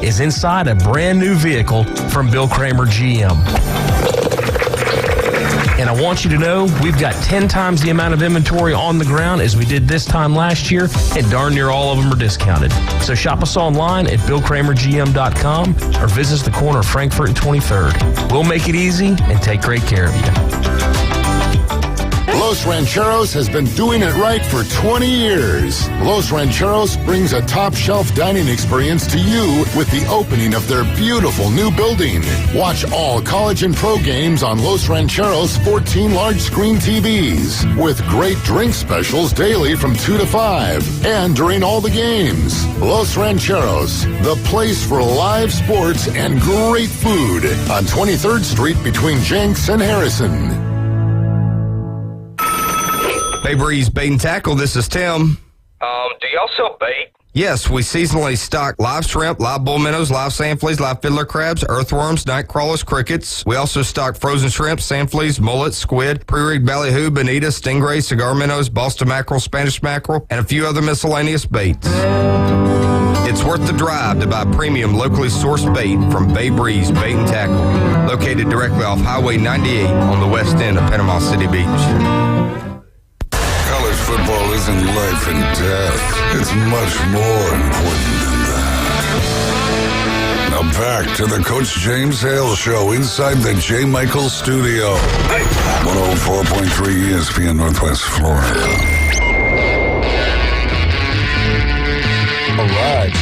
is inside a brand new vehicle from Bill Kramer GM. And I want you to know we've got 10 times the amount of inventory on the ground as we did this time last year, and darn near all of them are discounted. So shop us online at BillKramerGM.com or visit us at the corner of Frankfurt and 23rd. We'll make it easy and take great care of you. Los Rancheros has been doing it right for 20 years. Los Rancheros brings a top-shelf dining experience to you with the opening of their beautiful new building. Watch all college and pro games on Los Rancheros' 14 large-screen TVs with great drink specials daily from 2 to 5 and during all the games. Los Rancheros, the place for live sports and great food on 23rd Street between Jenks and Harrison. Bay Breeze Bait and Tackle, this is Tim. Do y'all sell bait? Yes, we seasonally stock live shrimp, live bull minnows, live sand fleas, live fiddler crabs, earthworms, night crawlers, crickets. We also stock frozen shrimp, sand fleas, mullets, squid, pre-rigged ballyhoo, bonita, stingray, cigar minnows, Boston mackerel, Spanish mackerel, and a few other miscellaneous baits. It's worth the drive to buy premium locally sourced bait from Bay Breeze Bait and Tackle, located directly off Highway 98 on the west end of Panama City Beach. Football isn't life and death. It's much more important than that. Now back to the Coach James Hale Show inside the J. Michael Studio. 104.3 ESPN Northwest Florida. All right.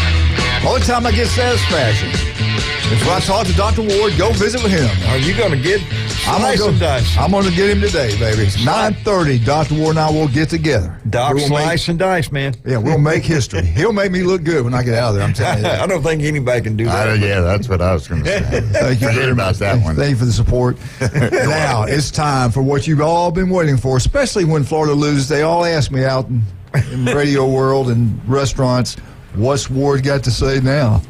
Only time I get satisfaction is when I talk to Dr. Ward, go visit with him. Are you going to get Slice and Dice? I'm going to get him today, baby. It's 9:30. Dr. Ward and I will get together. Doc Slice and Dice, man. Yeah, we'll make history. He'll make me look good when I get out of there, I'm telling you. I don't think anybody can do that. Yeah, that's what I was going to say. Thank you. Forget about that one. Thank you for the support. Now, it's time for what you've all been waiting for, especially when Florida loses. They all ask me out in the radio world and restaurants, what's Ward got to say now?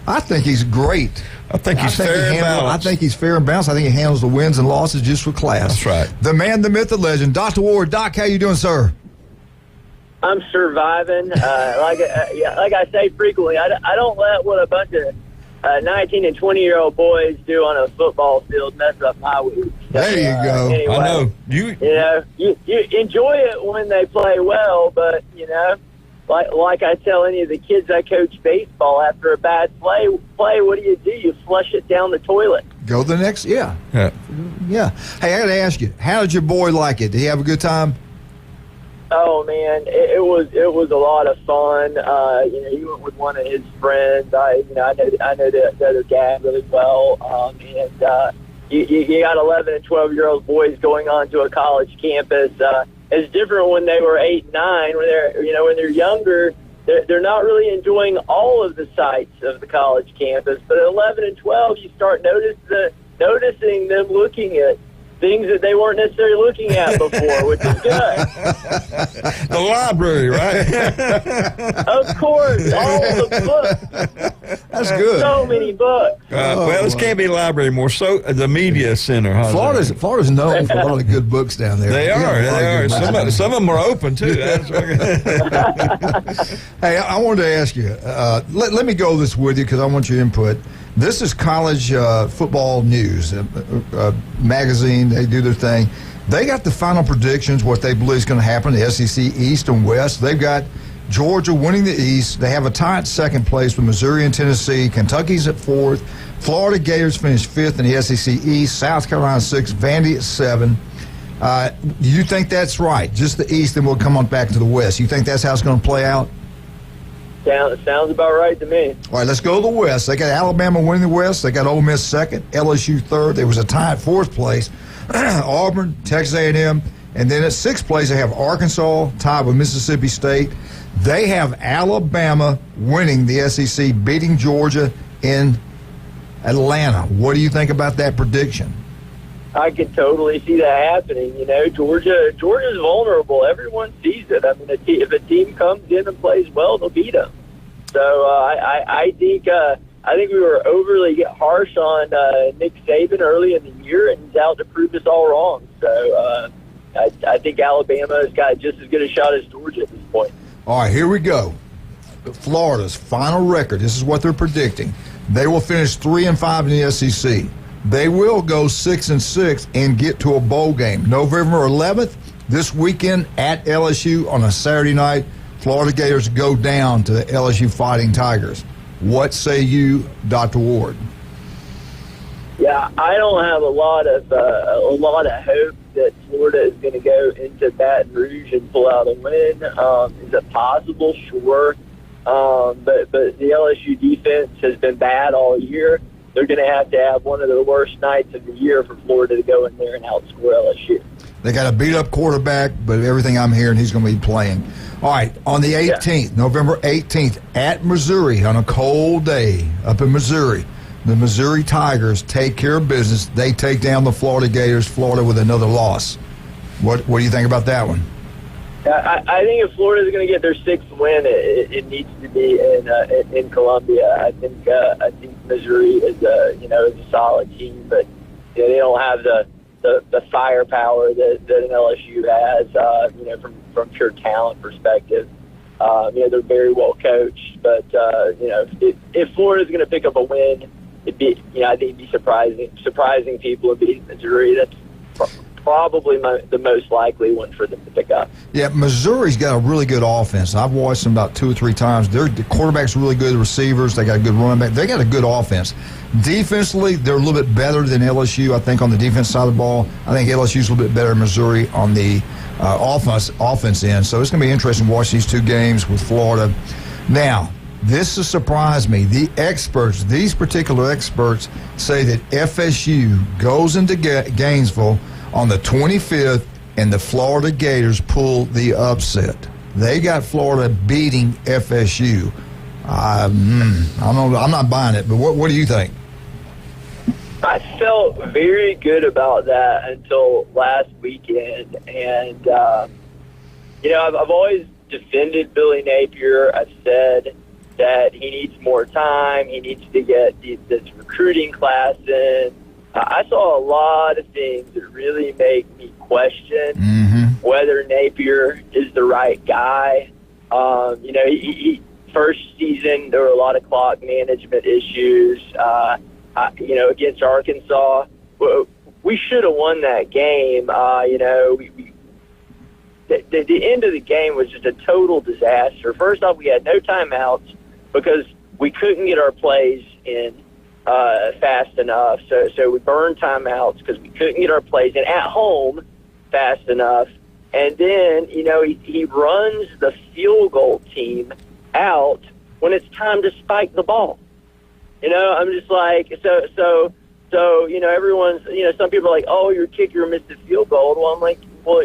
I think he's great. I think he's fair and balanced. I think he's fair and balanced. I think he handles the wins and losses just with class. That's right. The man, the myth, the legend, Dr. Ward. Doc, how you doing, sir? I'm surviving. Like I say frequently, I don't let what a bunch of 19 and 20-year-old boys do on a football field mess up my week. There you go. Anyway, I know. You enjoy it when they play well, but, like I tell any of the kids I coach baseball, after a bad play, what do? You flush it down the toilet. Go the next, yeah. Hey, I got to ask you, how did your boy like it? Did he have a good time? Oh man, it was a lot of fun. He went with one of his friends. I know the other dad really well, and you got 11 and 12-year-old boys going on to a college campus. It's different when they were 8 and 9. When they're younger, they're not really enjoying all of the sights of the college campus. But at 11 and 12, you start noticing them looking at things that they weren't necessarily looking at before, which is good. The library, right? Of course, all the books. That's good. So many books. Well, this can't be a library more. So the media center. Florida's known for a lot of good books down there. They are. Some of them are open too. Hey, I wanted to ask you. Let me go this with you because I want your input. This is College Football News magazine. They do their thing. They got the final predictions, what they believe is going to happen, the SEC East and West. They've got Georgia winning the East. They have a tie at second place with Missouri and Tennessee. Kentucky's at fourth. Florida Gators finished fifth in the SEC East. South Carolina sixth. Vandy at 7. Do you think that's right? Just the East, and we'll come on back to the West. You think that's how it's going to play out? Sounds about right to me. All right, let's go to the West. They got Alabama winning the West. They got Ole Miss second, LSU third. There was a tie at fourth place. Auburn, Texas A&M, and then at sixth place they have Arkansas tied with Mississippi State. They have Alabama winning the SEC, beating Georgia in Atlanta. What do you think about that prediction? I could totally see that happening. Georgia's vulnerable. Everyone sees it. I mean, if a team comes in and plays well, they'll beat them. So I think we were overly harsh on Nick Saban early in the year, and he's out to prove us all wrong. So I think Alabama has got just as good a shot as Georgia at this point. All right, here we go. Florida's final record, this is what they're predicting. They will finish 3-5 in the SEC. They will go 6-6 and get to a bowl game. November 11th, this weekend at LSU on a Saturday night, Florida Gators go down to the LSU Fighting Tigers. What say you, Dr. Ward? Yeah, I don't have a lot of hope that Florida is going to go into Baton Rouge and pull out a win. Is it possible? Sure. But the LSU defense has been bad all year. They're going to have one of the worst nights of the year for Florida to go in there and outscore LSU. They got a beat-up quarterback, but everything I'm hearing, he's going to be playing. All right, on the 18th, November 18th, at Missouri on a cold day up in Missouri, the Missouri Tigers take care of business. They take down the Florida Gators, Florida with another loss. What do you think about that one? I think if Florida is going to get their 6th win, it needs to be in Columbia. I think Missouri is a solid team, but they don't have the firepower that an LSU has. From pure talent perspective, they're very well coached. But if Florida is going to pick up a win, I think it'd be surprising people and beating Missouri. That's probably the most likely one for them to pick up. Yeah, Missouri's got a really good offense. I've watched them about 2 or 3 times. The quarterback's really good, the receivers, they got a good running back. They got a good offense. Defensively, they're a little bit better than LSU, I think, on the defense side of the ball. I think LSU's a little bit better than Missouri on the offense end. So it's going to be interesting to watch these 2 games with Florida. Now, this has surprised me. These particular experts say that FSU goes into Gainesville on the 25th, and the Florida Gators pull the upset. They got Florida beating FSU. I don't know. I'm not buying it, but what do you think? I felt very good about that until last weekend, and I've always defended Billy Napier. I've said that he needs more time. He needs to get this recruiting class in. I saw a lot of things that really make me question whether Napier is the right guy. He first season there were a lot of clock management issues. Against Arkansas, we should have won that game. The end of the game was just a total disaster. First off, we had no timeouts because we couldn't get our plays in fast enough. So we burned timeouts because we couldn't get our plays in at home fast enough. And then, he runs the field goal team out when it's time to spike the ball. I'm just like, so everyone's, some people are like, oh, your kicker missed a field goal. Well, I'm like, well,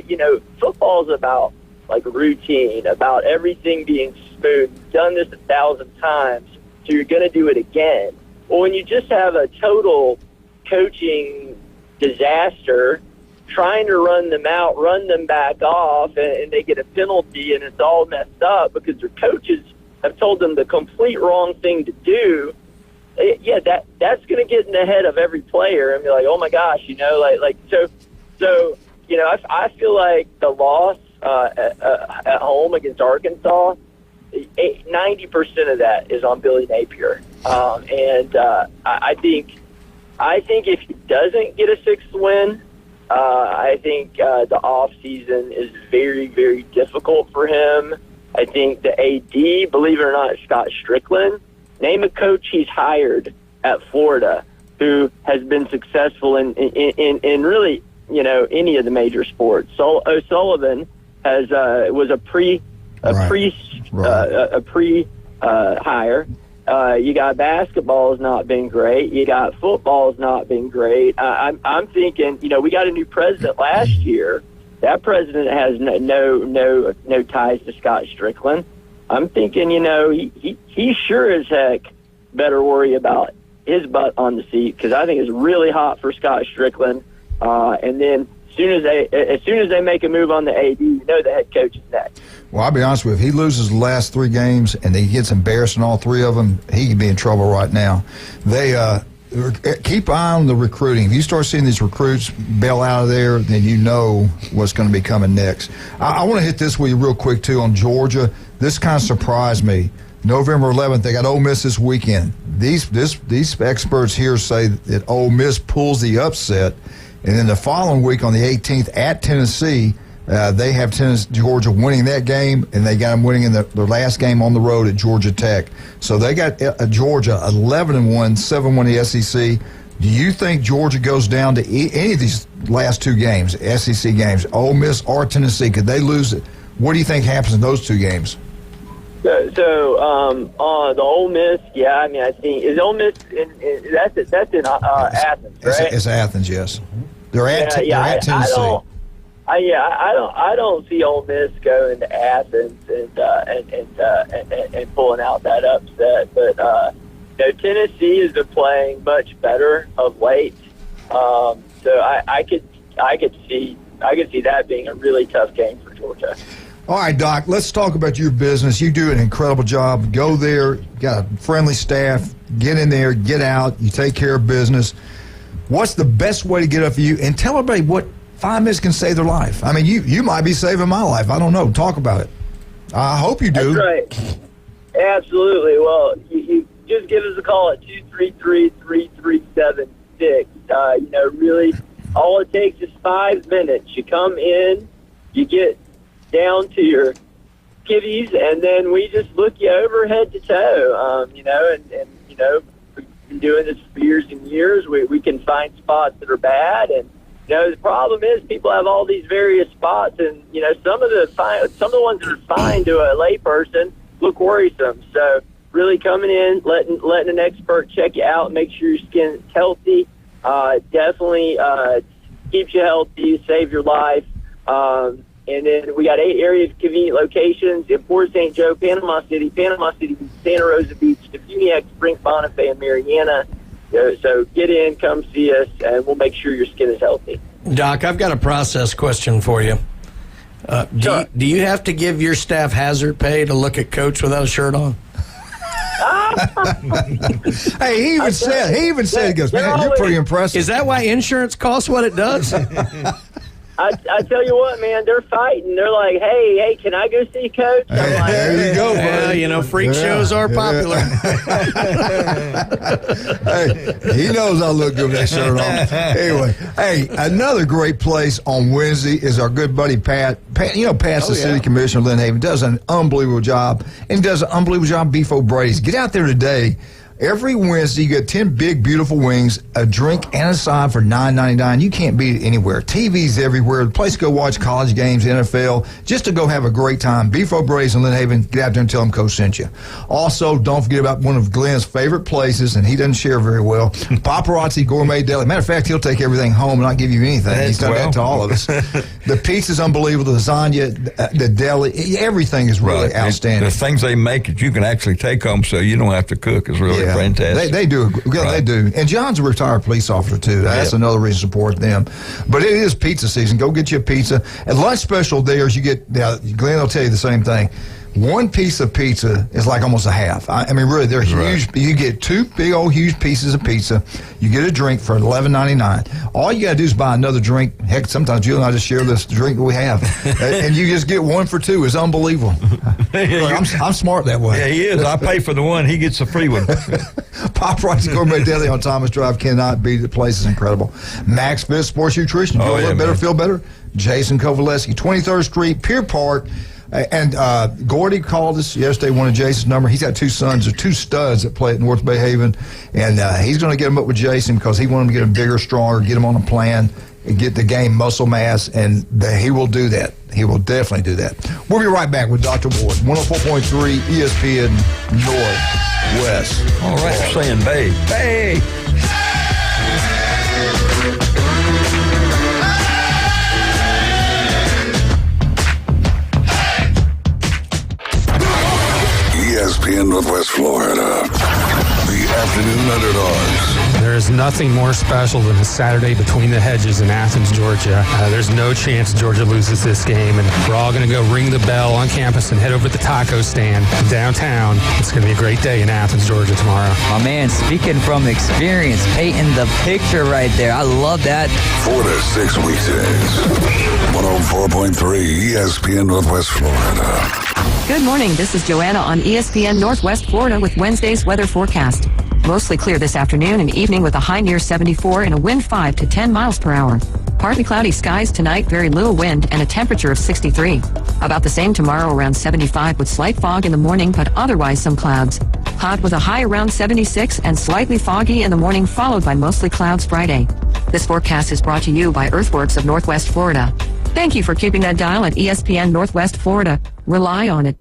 football's about, like, routine, about everything being smooth. You've done this 1,000 times, so you're going to do it again. Well, when you just have a total coaching disaster, trying to run them out, run them back off, and they get a penalty, and it's all messed up because their coaches have told them the complete wrong thing to do, that's going to get in the head of every player and be like, oh my gosh, I feel like the loss at home against Arkansas, 90% of that is on Billy Napier, and I think if he doesn't get a 6th win, I think the off season is very, very difficult for him. I think the AD, believe it or not, Scott Strickland. Name a coach he's hired at Florida who has been successful in really, any of the major sports. O'Sullivan was a pre hire. You got basketball has not been great. You got football has not been great. I'm thinking, we got a new president last year. That president has no ties to Scott Strickland. I'm thinking, he sure as heck better worry about his butt on the seat because I think it's really hot for Scott Strickland. And then as soon as they make a move on the AD, the head coach is next. Well, I'll be honest with you. If he loses the last 3 games and he gets embarrassed in all 3 of them, he could be in trouble right now. They keep an eye on the recruiting. If you start seeing these recruits bail out of there, then you know what's going to be coming next. I want to hit this with you real quick, too, on Georgia. This kind of surprised me. November 11th, they got Ole Miss this weekend. These experts here say that Ole Miss pulls the upset, and then the following week on the 18th at Tennessee, they have Georgia winning that game, and they got them winning in their last game on the road at Georgia Tech. So they got Georgia 11-1, 7-1 the SEC. Do you think Georgia goes down to any of these last two games, SEC games, Ole Miss or Tennessee? Could they lose it? What do you think happens in those two games? So the Ole Miss, yeah, I mean, I think is Ole Miss that's in Athens, right? It's Athens, yes. They're at Tennessee. I don't see Ole Miss going to Athens and pulling out that upset, but Tennessee has been playing much better of late, so I could see that being a really tough game for Georgia. All right, Doc, let's talk about your business. You do an incredible job. Go there, got a friendly staff, get in there, get out, you take care of business. What's the best way to get up for you? And tell everybody what 5 minutes can save their life. I mean, you might be saving my life. I don't know. Talk about it. I hope you do. That's right. Absolutely. Well, you just give us a call at 233-3376. Really, all it takes is 5 minutes. You come in, you get down to your kiddies, and then we just look you over head to toe. We've been doing this for years and years. We can find spots that are bad, and the problem is people have all these various spots, and some of the ones that are fine to a layperson look worrisome. So really coming in, letting an expert check you out, make sure your skin is healthy, definitely keeps you healthy, save your life. And then we got 8 area convenient locations in Port St. Joe, Panama City, Santa Rosa Beach, Defuniak, Spring, Bonifay, and Mariana. So get in, come see us, and we'll make sure your skin is healthy. Doc, I've got a process question for you. Sure. Do you have to give your staff hazard pay to look at Coach without a shirt on? Hey, he even said, he goes, man, you're pretty impressive. Is that why insurance costs what it does? I tell you what, man, they're fighting. They're like, hey, can I go see Coach? I'm like, there you go, buddy. Yeah, freak shows are popular. Hey, he knows I look good with that shirt on. Anyway, hey, another great place on Wednesday is our good buddy Pat. Pat's the city commissioner of Lynn Haven, does an unbelievable job, and does an unbelievable job Beef O'Brady's. Get out there today. Every Wednesday, you get 10 big, beautiful wings, a drink, and a side for $9.99. You can't beat it anywhere. TV's everywhere. The place to go watch college games, NFL, just to go have a great time. Beef O'Brady's in Lynn Haven. Get out there and tell them Coach sent you. Also, don't forget about one of Glenn's favorite places, and he doesn't share very well, Paparazzi Gourmet Deli. Matter of fact, he'll take everything home and not give you anything. He's done that to all of us. The pizza's unbelievable. The lasagna, the deli, everything is really outstanding. The things they make that you can actually take home so you don't have to cook is really fantastic. They do. They do. And John's a retired police officer, too. That's another reason to support them. But it is pizza season. Go get you a pizza. And lunch special there is you get, Glenn will tell you the same thing. One piece of pizza is like almost a half. I mean, really, they're huge. Right. You get 2 big old huge pieces of pizza. You get a drink for $11.99. All you got to do is buy another drink. Heck, sometimes you and I just share this drink that we have. And you just get 1 for 2. It's unbelievable. I'm smart that way. Yeah, he is. I pay for the one. He gets the free one. Paparazzi Gourmet Deli on Thomas Drive cannot beat. The place is incredible. Max Fit Sports Nutrition. Feel a little better, feel better. Jason Kovaleski, 23rd Street, Pier Park. And Gordy called us yesterday, wanted Jason's number. He's got 2 sons, or 2 studs that play at North Bay Haven, and he's going to get them up with Jason because he wanted them to get them bigger, stronger, get them on a plan, and get the game muscle mass, and he will do that. He will definitely do that. We'll be right back with Dr. Ward, 104.3 ESPN Northwest. All right, we're saying Bay. Bay! ESPN Northwest Florida. The afternoon underdogs. There is nothing more special than a Saturday between the hedges in Athens, Georgia. There's no chance Georgia loses this game, and we're all going to go ring the bell on campus and head over to the taco stand downtown. It's going to be a great day in Athens, Georgia tomorrow. My man, speaking from experience, painting the picture right there. I love that. 4 to 6 weekdays. 104.3 ESPN Northwest Florida. Good morning. This is Joanna on ESPN Northwest Florida with Wednesday's weather forecast. Mostly clear this afternoon and evening with a high near 74 and a wind 5 to 10 miles per hour. Partly cloudy skies tonight, very little wind, and a temperature of 63. About the same tomorrow, around 75 with slight fog in the morning, but otherwise some clouds. Hot with a high around 76 and slightly foggy in the morning, followed by mostly clouds Friday. This forecast is brought to you by Earthworks of Northwest Florida. Thank you for keeping that dial at ESPN Northwest Florida. Rely on it.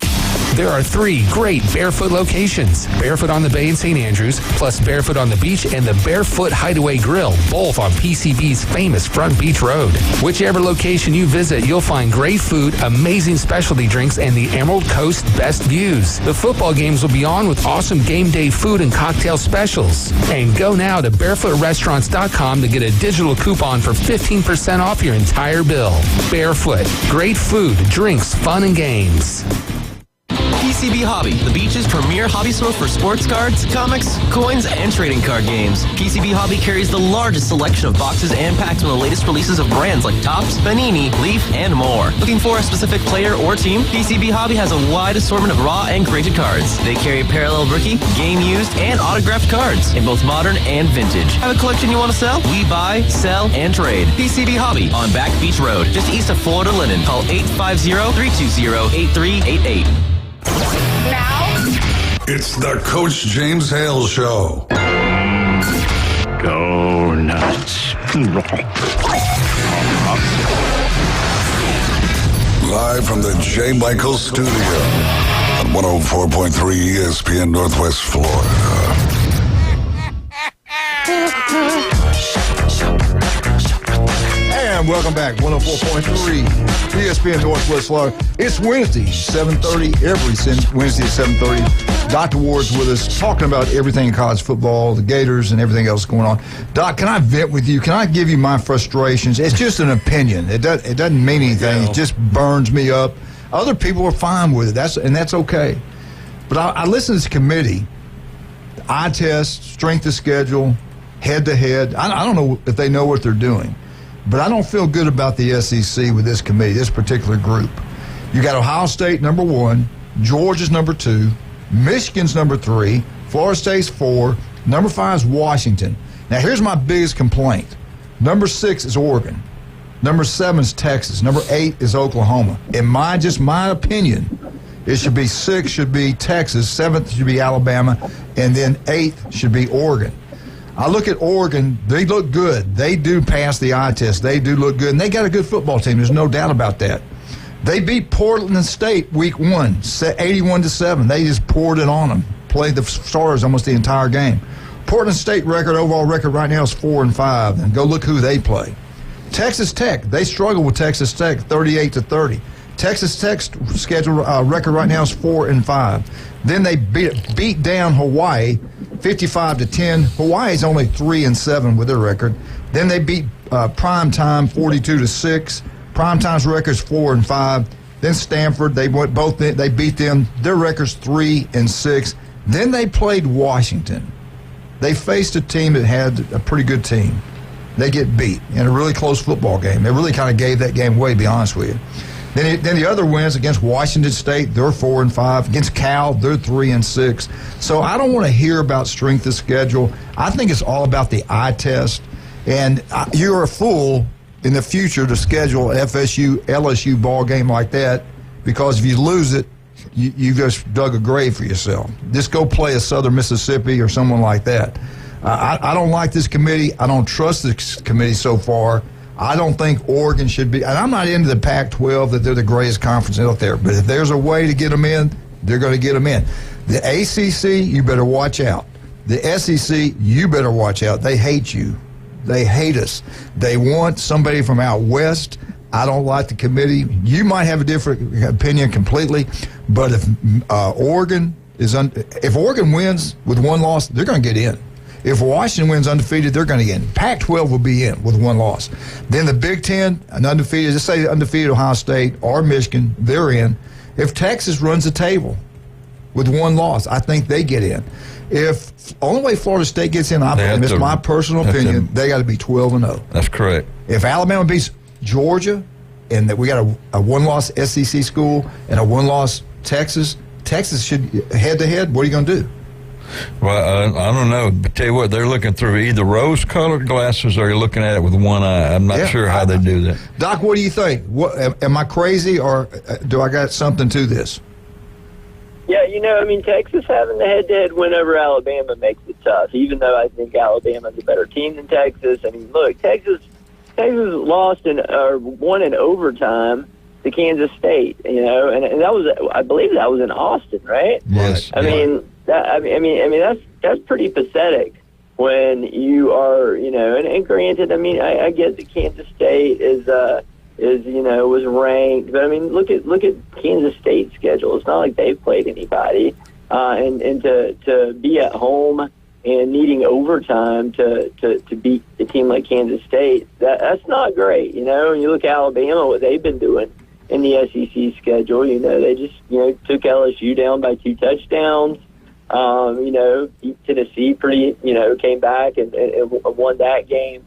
There are 3 great Barefoot locations. Barefoot on the Bay in St. Andrews, plus Barefoot on the Beach and the Barefoot Hideaway Grill, both on PCB's famous Front Beach Road. Whichever location you visit, you'll find great food, amazing specialty drinks, and the Emerald Coast best views. The football games will be on with awesome game day food and cocktail specials. And go now to barefootrestaurants.com to get a digital coupon for 15% off your entire bill. Barefoot. Great food, drinks, fun, and games. PCB Hobby, the beach's premier hobby store for sports cards, comics, coins, and trading card games. PCB Hobby carries the largest selection of boxes and packs from the latest releases of brands like Topps, Panini, Leaf, and more. Looking for a specific player or team? PCB Hobby has a wide assortment of raw and graded cards. They carry parallel rookie, game used, and autographed cards in both modern and vintage. Have a collection you want to sell? We buy, sell, and trade. PCB Hobby on Back Beach Road, just east of Florida Linen. Call 850-320-8388. Now, it's the Coach James Hale Show. Go nuts. Live from the J. Michael Studio on 104.3 ESPN Northwest Florida. And welcome back, 104.3 ESPN Northwest Florida. It's Wednesday, 7:30, every Wednesday at 7:30. Dr. Ward's with us, talking about everything in college football, the Gators, and everything else going on. Doc, can I vent with you? Can I give you my frustrations? It's just an opinion. It doesn't mean anything. It just burns me up. Other people are fine with it, that's okay. But I listen to this committee, eye test, strength of schedule, head-to-head. I don't know if they know what they're doing. But I don't feel good about the SEC with this committee, this particular group. You got Ohio State number 1, Georgia's number 2, Michigan's number 3, Florida State's 4, number 5 is Washington. Now here's my biggest complaint. Number 6 is Oregon. Number 7 is Texas. Number 8 is Oklahoma. In my opinion, it should be 6 should be Texas, 7th should be Alabama, and then 8th should be Oregon. I look at Oregon, they look good. They do pass the eye test. They do look good. And they got a good football team. There's no doubt about that. They beat Portland State week 1, 81-7. They just poured it on them. Played the starters almost the entire game. Portland State overall record right now is 4-5. And go look who they play. Texas Tech, they struggle with Texas Tech, 38-30. Texas Tech's schedule record right now is 4-5. Then they beat down Hawaii, 55-10. Hawaii's only 3-7 with their record. Then they beat Prime Time, 42-6. Prime Time's record's 4-5. Then Stanford, they beat them. Their record's 3-6. Then they played Washington. They faced a team that had a pretty good team. They get beat in a really close football game. They really kind of gave that game away, to be honest with you. Then the other wins against Washington State, they're 4-5. Against Cal, they're 3-6. So I don't want to hear about strength of schedule. I think it's all about the eye test. And you're a fool in the future to schedule FSU, LSU ball game like that, because if you lose it, you just dug a grave for yourself. Just go play a Southern Mississippi or someone like that. I don't like this committee. I don't trust this committee so far. I don't think Oregon should be, and I'm not into the Pac-12 that they're the greatest conference out there, but if there's a way to get them in, they're going to get them in. The ACC, you better watch out. The SEC, you better watch out. They hate you. They hate us. They want somebody from out west. I don't like the committee. You might have a different opinion completely, but if Oregon wins with 1 loss, they're going to get in. If Washington wins undefeated, they're going to get in. Pac-12 will be in with 1 loss. Then the Big Ten, an undefeated, just say undefeated Ohio State or Michigan, they're in. If Texas runs the table with 1 loss, I think they get in. If only way Florida State gets in, it's my personal opinion, they got to be 12-0. That's correct. If Alabama beats Georgia, and that we got a 1-loss SEC school and a 1-loss Texas should head-to-head. What are you going to do? Well, I don't know. But tell you what, they're looking through either rose-colored glasses or you're looking at it with one eye. I'm not sure how they do that. Doc, what do you think? Am I crazy, or do I got something to this? Yeah, Texas having the head-to-head win over Alabama makes it tough, even though I think Alabama's a better team than Texas. I mean, look, Texas lost won in overtime to Kansas State, and that was, I believe that was in Austin, right? Yes. I mean, that's pretty pathetic when you are, and granted, I get that Kansas State was ranked, but look at Kansas State's schedule. It's not like they've played anybody, and to be at home and needing overtime to beat a team like Kansas State, that's not great. When you look at Alabama, what they've been doing in the SEC schedule, they just took LSU down by 2 touchdowns. Beat Tennessee came back and won that game.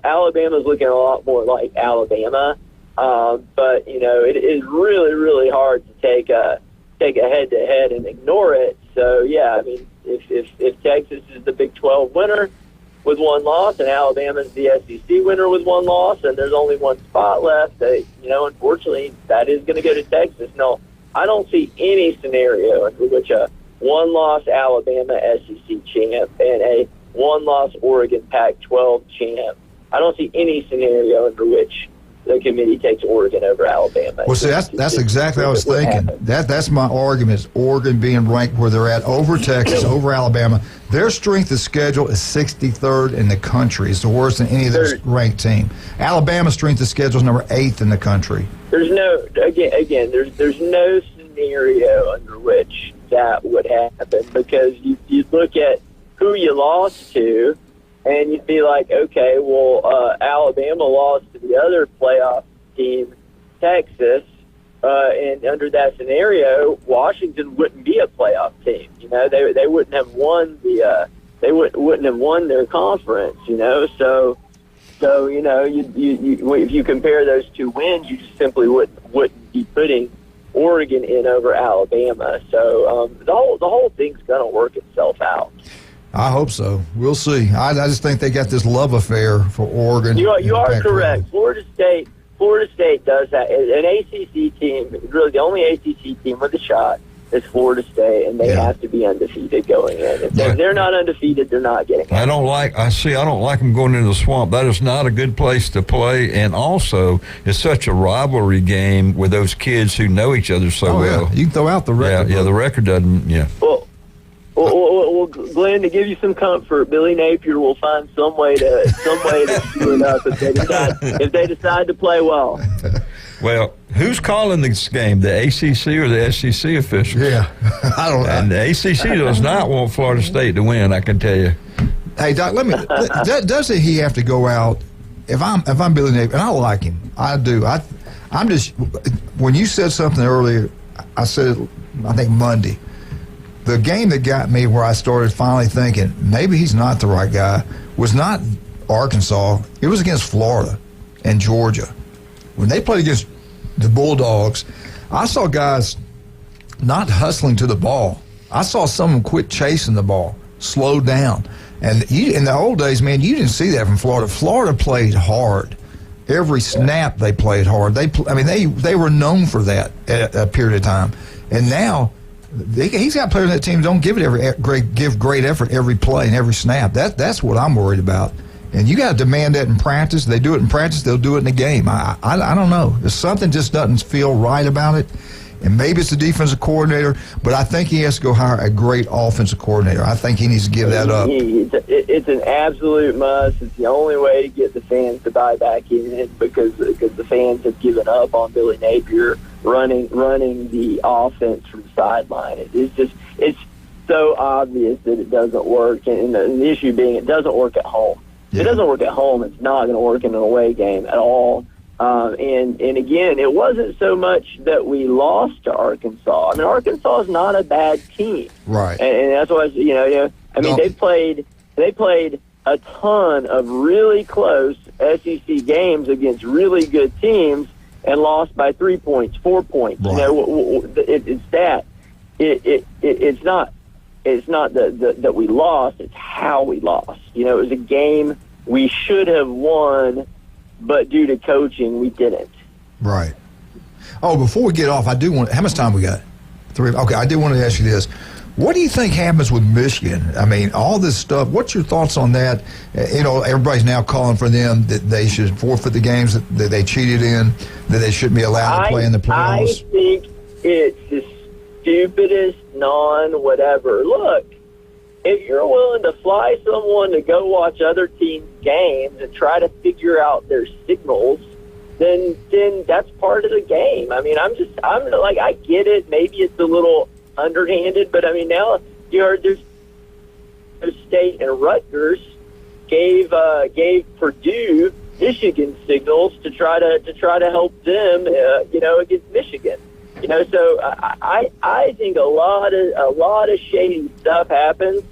Alabama's looking a lot more like Alabama, but it is really, really hard to take a head-to-head and ignore it. So yeah, if Texas is the Big 12 winner with 1 loss and Alabama's the SEC winner with 1 loss, and there's only 1 spot left, unfortunately, that is going to go to Texas. No, I don't see any scenario in which a 1-loss Alabama SEC champ and a 1-loss Oregon Pac-12 champ. I don't see any scenario under which the committee takes Oregon over Alabama. Well, see, that's exactly what I was thinking. That's my argument, is Oregon being ranked where they're at over Texas, over Alabama. Their strength of schedule is 63rd in the country. It's the worst than any of their ranked team. Alabama's strength of schedule is number 8th in the country. There's no scenario under which that would happen, because you look at who you lost to, and you'd be like, okay, well, Alabama lost to the other playoff team, Texas, and under that scenario, Washington wouldn't be a playoff team. They wouldn't have won wouldn't have won their conference. So if you compare those 2 wins, you just simply wouldn't be putting Oregon in over Alabama. So the whole thing's going to work itself out. I hope so. We'll see. I just think they got this love affair for Oregon. You are correct. Florida State does that. An ACC team, really the only ACC team with a shot is Florida State, and they have to be undefeated going in. If they're not undefeated, they're not getting in. I don't like them going into the swamp. That is not a good place to play, and also it's such a rivalry game with those kids who know each other so well. You can throw out the record. Yeah, the record doesn't, Well, Glenn, to give you some comfort, Billy Napier will find some way to screw it up if they decide to play well. Well, who's calling this game, the ACC or the SEC officials? Yeah, I don't know. And the ACC does not want Florida State to win, I can tell you. Hey, Doc, doesn't he have to go out? If I'm Billy Napier, and I like him, I do. I'm just, when you said something earlier, I said it, I think Monday. The game that got me where I started finally thinking maybe he's not the right guy was not Arkansas. It was against Florida and Georgia. When they played against the Bulldogs, I saw guys not hustling to the ball. I saw someone quit chasing the ball, slow down. And in the old days, man, you didn't see that from Florida. Florida played hard. Every snap they played hard. They were known for that at a period of time. And now he's got players on that team who don't give great effort every play and every snap. That's what I'm worried about. And you got to demand that in practice. They do it in practice. They'll do it in the game. I don't know. There's something just doesn't feel right about it. And maybe it's the defensive coordinator, but I think he has to go hire a great offensive coordinator. I think he needs to give that up. It's an absolute must. It's the only way to get the fans to buy back in, because the fans have given up on Billy Napier running the offense from the sideline. It's so obvious that it doesn't work, and the issue being it doesn't work at home. If it doesn't work at home, it's not going to work in an away game at all. And again, it wasn't so much that we lost to Arkansas. I mean, Arkansas is not a bad team, right? And that's why they played a ton of really close SEC games against really good teams, and lost by 3 points, 4 points. Right. You know, it's that. It's not that we lost. It's how we lost. You know, it was a game we should have won, but due to coaching, we didn't. Right. Oh, before we get off, I do want. How much time we got? 3. Okay, I do want to ask you this. What do you think happens with Michigan? I mean, all this stuff. What's your thoughts on that? You know, everybody's now calling for them that they should forfeit the games that they cheated in, that they shouldn't be allowed to play in the playoffs. I think it's the stupidest non-whatever. Look, if you're willing to fly someone to go watch other teams' games and try to figure out their signals, then that's part of the game. I mean, I'm like, I get it. Maybe it's a little underhanded, but I mean, now you heard there's State and Rutgers gave Purdue Michigan signals to try to help them, you know, against Michigan. You know, so I think a lot of shady stuff happens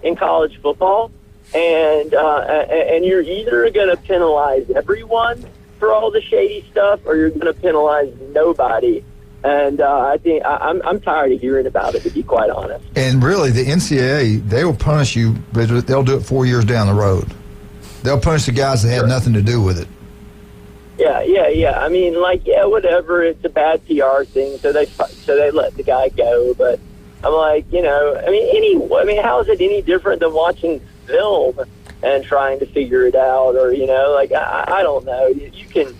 in college football, and you're either going to penalize everyone for all the shady stuff, or you're going to penalize nobody. And I think I'm tired of hearing about it, to be quite honest. And really, the NCAA, they will punish you, but they'll do it 4 years down the road. They'll punish the guys that had nothing to do with it. Yeah. I mean, like, yeah, whatever. It's a bad PR thing, so they let the guy go. But I'm like, you know, I mean, how is it any different than watching film and trying to figure it out? Or, you know, like, I don't know. You can.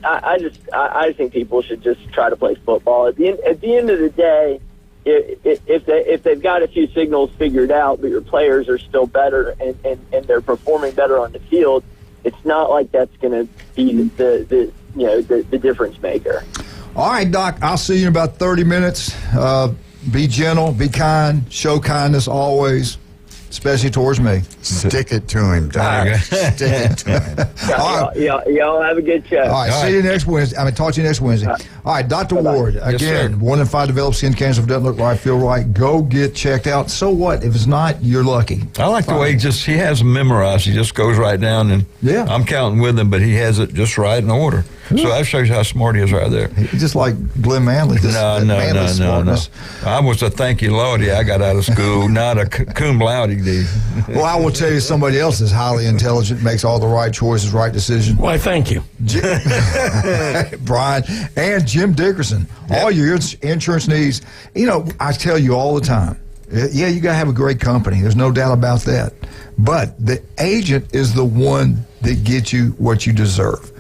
I think people should just try to play football. At the end of the day, if they've got a few signals figured out, but your players are still better and they're performing better on the field, it's not like that's going to be the difference maker. All right, Doc, I'll see you in about 30 minutes. Be gentle, be kind, show kindness always, especially towards me. Stick it to him, Doc. Stick it to him. Y'all have a good show. All right, see you next Wednesday. Talk to you next Wednesday. All right, Dr. Ward, again, 1 in 5 develop skin cancer. If it doesn't look right, feel right, go get checked out. So what? If it's not, you're lucky. I like the way he has them memorized. He just goes right down, and I'm counting with him, but he has it just right in order. So that shows you how smart he is right there. He's just like Glenn Manley. No. I was a thank you, Lordy. I got out of school, not a cum laude, dude. Well, I will tell you, somebody else is highly intelligent, makes all the right choices, right decisions. Why, thank you. Brian and Jim Dickerson. All your insurance needs. You know, I tell you all the time, yeah, you got to have a great company. There's no doubt about that. But the agent is the one that gets you what you deserve.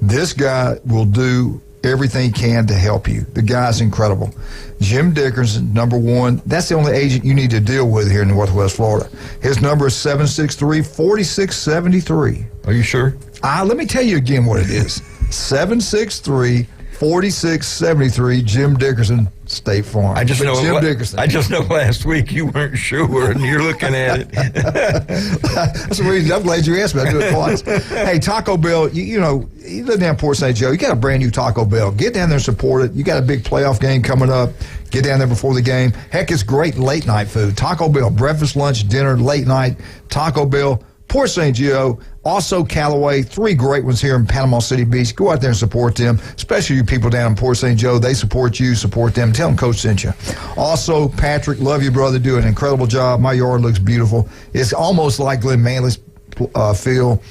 This guy will do everything he can to help you. The guy's incredible. Jim Dickerson, number one. That's the only agent you need to deal with here in Northwest Florida. His number is 763-4673. Are you sure? Let me tell you again what it is. 763-4673, Jim Dickerson, State Farm. I just know Jim Dickerson. I just know last week you weren't sure, and you're looking at it. That's the reason I'm glad you asked me. I do it twice. Hey, Taco Bell, you know, you live down Port St. Joe. You got a brand new Taco Bell. Get down there and support it. You got a big playoff game coming up. Get down there before the game. Heck, it's great late night food. Taco Bell, breakfast, lunch, dinner, late night. Taco Bell, Port St. Joe, also Callaway, 3 great ones here in Panama City Beach. Go out there and support them, especially you people down in Port St. Joe. They support you, support them. Tell them Coach sent you. Also, Patrick, love you, brother. Do an incredible job. My yard looks beautiful. It's almost like Glenn Manley's field.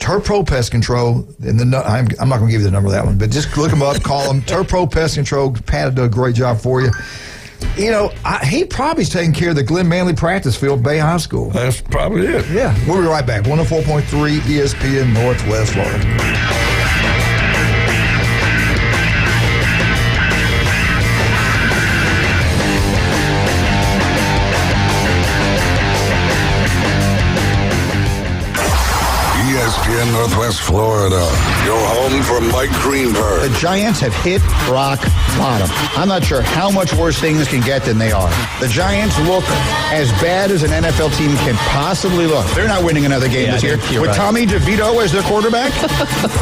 Turf Pro Pest Control, and I'm not going to give you the number of that one, but just look them up, call them. Turf Pro Pest Control. Pat did a great job for you. You know, he probably is taking care of the Glenn Manley practice field, Bay High School. That's probably it. Yeah. We'll be right back. 104.3 ESPN Northwest Florida. ESPN Northwest Florida, your home for Mike Greenberg. The Giants have hit rock bottom. I'm not sure how much worse things can get than they are. The Giants look as bad as an NFL team can possibly look. They're not winning another game this year. With right. Tommy DeVito as their quarterback?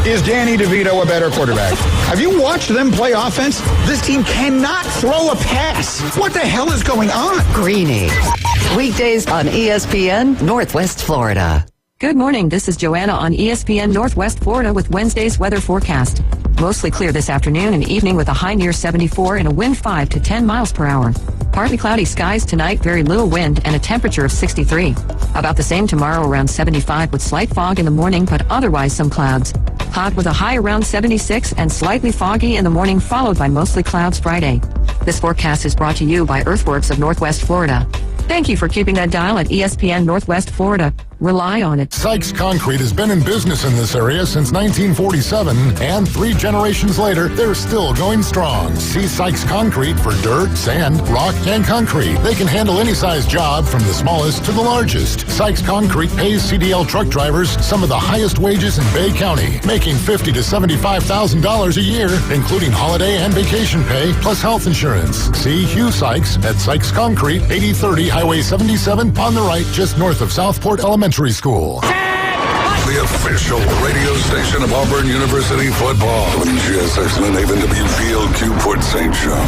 Is Danny DeVito a better quarterback? Have you watched them play offense? This team cannot throw a pass. What the hell is going on? Greeny. Weekdays on ESPN Northwest Florida. Good morning. This is Joanna on ESPN Northwest Florida with Wednesday's weather forecast. Mostly clear this afternoon and evening with a high near 74 and a wind 5 to 10 miles per hour. Partly cloudy skies tonight, very little wind, and a temperature of 63. About the same tomorrow, around 75 with slight fog in the morning, but otherwise some clouds. Hot with a high around 76 and slightly foggy in the morning, followed by mostly clouds Friday. This forecast is brought to you by Earthworks of Northwest Florida. Thank you for keeping that dial at ESPN Northwest Florida. Rely on it. Sykes Concrete has been in business in this area since 1947, and 3 generations later, they're still going strong. See Sykes Concrete for dirt, sand, rock, and concrete. They can handle any size job from the smallest to the largest. Sykes Concrete pays CDL truck drivers some of the highest wages in Bay County, making $50,000 to $75,000 a year, including holiday and vacation pay, plus health insurance. See Hugh Sykes at Sykes Concrete, 8030 Highway 77 on the right, just north of Southport Elementary School. The official radio station of Auburn University football. GSX and Nathan W. Field, Q-Port St. John.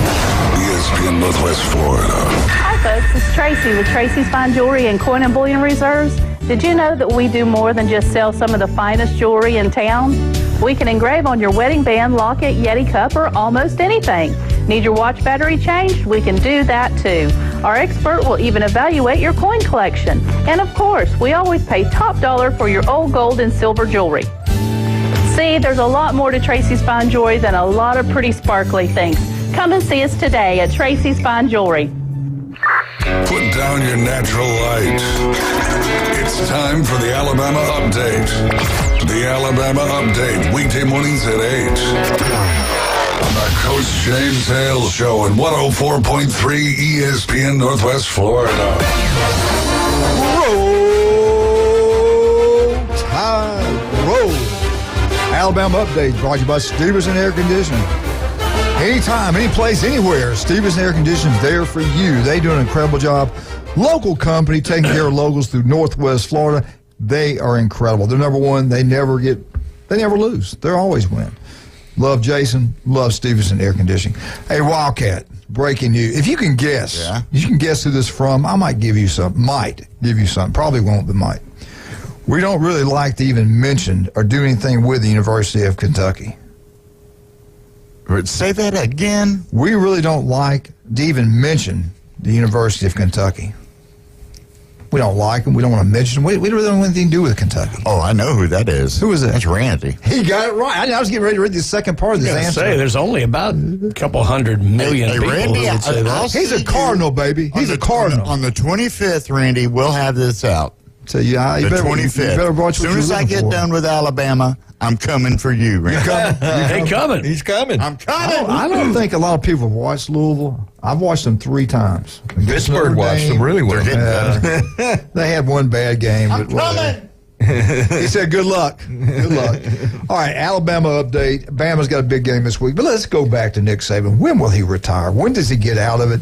ESPN Northwest Florida. Hi folks, it's Tracy with Tracy's Fine Jewelry and Coin and Bullion Reserves. Did you know that we do more than just sell some of the finest jewelry in town? We can engrave on your wedding band, locket, Yeti cup, or almost anything. Need your watch battery changed? We can do that too. Our expert will even evaluate your coin collection. And of course, we always pay top dollar for your old gold and silver jewelry. See, there's a lot more to Tracy's Fine Jewelry than a lot of pretty sparkly things. Come and see us today at Tracy's Fine Jewelry. Put down your natural light. It's time for the Alabama Update. The Alabama Update, weekday mornings at 8. On the Coach James Hale Show at 104.3 ESPN Northwest Florida. Roll Tide, roll. Alabama Update brought to you by Stevenson Air Conditioning. Anytime, any place, anywhere, Stevenson Air Conditioning is there for you. They do an incredible job. Local company taking care of locals through Northwest Florida. They are incredible. They're number one. They never lose. They always win. Love Jason. Love Stevenson Air Conditioning. Hey, Wildcat, breaking news. If you can guess, you can guess who this is from. I might give you something. Probably won't, but might. We don't really like to even mention or do anything with the University of Kentucky. Say that again. We really don't like to even mention the University of Kentucky. We don't like them. We don't want to mention them. We really don't want anything to do with Kentucky. Oh, I know who that is. Who is that? That's Randy. He got it right. I was getting ready to read the second part of this answer. There's only about a couple 100 million people Randy, who would say that. He's a Cardinal, baby. He's a Cardinal. On the 25th, Randy, we'll have this out. So you better 25th. You better watch as soon as I get done with Alabama, I'm coming for you, Randy. He's coming. I'm coming. I don't think a lot of people have watched Louisville. I've watched them 3 times. Pittsburgh watched them really well. They had one bad game. I'm coming. He said, good luck. Good luck. All right, Alabama update. Bama's got a big game this week. But let's go back to Nick Saban. When will he retire? When does he get out of it?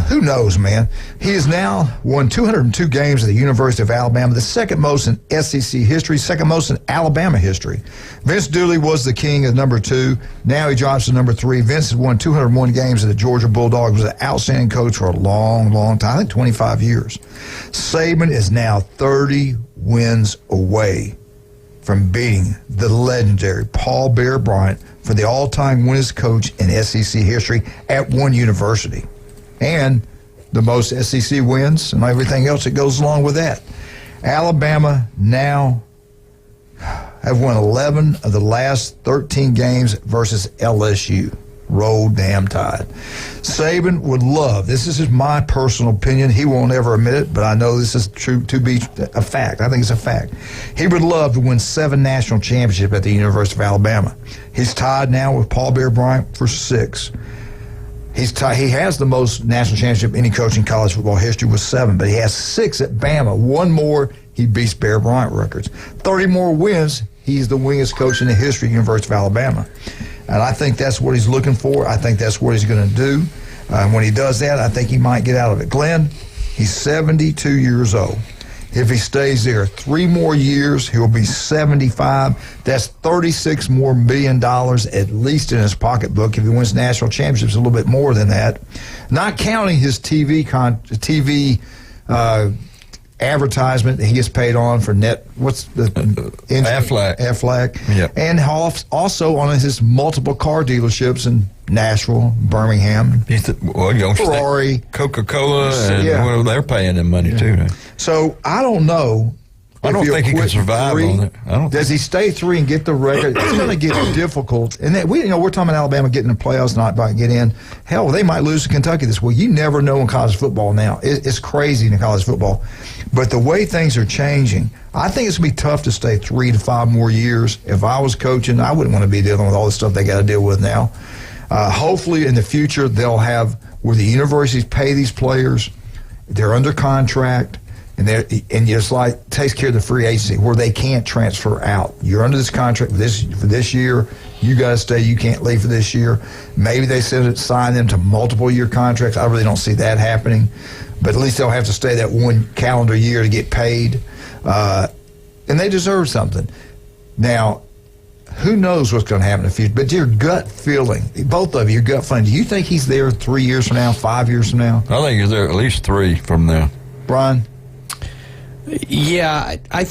Who knows, man? He has now won 202 games at the University of Alabama, the second most in SEC history, second most in Alabama history. Vince Dooley was the king at number 2. Now he drops to number 3. Vince has won 201 games at the Georgia Bulldogs, was an outstanding coach for a long, long time, I think 25 years. Saban is now 30 wins away from beating the legendary Paul Bear Bryant for the all-time winningest coach in SEC history at one university. And the most SEC wins and everything else that goes along with that. Alabama now have won 11 of the last 13 games versus LSU. Roll damn Tide. Saban would love, this is my personal opinion, he won't ever admit it, but I know this is true to be a fact. I think it's a fact. He would love to win 7 national championships at the University of Alabama. He's tied now with Paul Bear Bryant for 6. He has the most national championship any coach in college football history with 7, but he has 6 at Bama. 1 more, he beats Bear Bryant records. 30 more wins, he's the winningest coach in the history of the University of Alabama. And I think that's what he's looking for. I think that's what he's going to do. When he does that, I think he might get out of it. Glenn, he's 72 years old. If he stays there 3 more years, he'll be 75. That's $36 more million at least in his pocketbook. If he wins national championships, a little bit more than that. Not counting his TV advertisement that he gets paid on for net. What's the Aflac? Aflac. Yep. And also on his multiple car dealerships in Nashville, Birmingham, Ferrari, Coca-Cola, and well, they're paying him money too. Right? So I don't know. I don't think he can survive on it. Does he stay 3 and get the record? It's going to get difficult. And that we're talking about Alabama getting in the playoffs, not about get in. Hell, they might lose to Kentucky this week. You never know in college football now. It's crazy in college football. But the way things are changing, I think it's going to be tough to stay 3 to 5 more years. If I was coaching, I wouldn't want to be dealing with all the stuff they got to deal with now. Hopefully in the future they'll have where the universities pay these players, they're under contract, and it's like takes care of the free agency where they can't transfer out. You're under this contract for this year. You got to stay. You can't leave for this year. Maybe they sign them to multiple-year contracts. I really don't see that happening, but at least they'll have to stay that 1 calendar year to get paid, and they deserve something. Now, who knows what's going to happen in the future? But your gut feeling, both of you, your gut feeling, do you think he's there 3 years from now, 5 years from now? I think he's there at least 3 from now. Brian? Yeah, I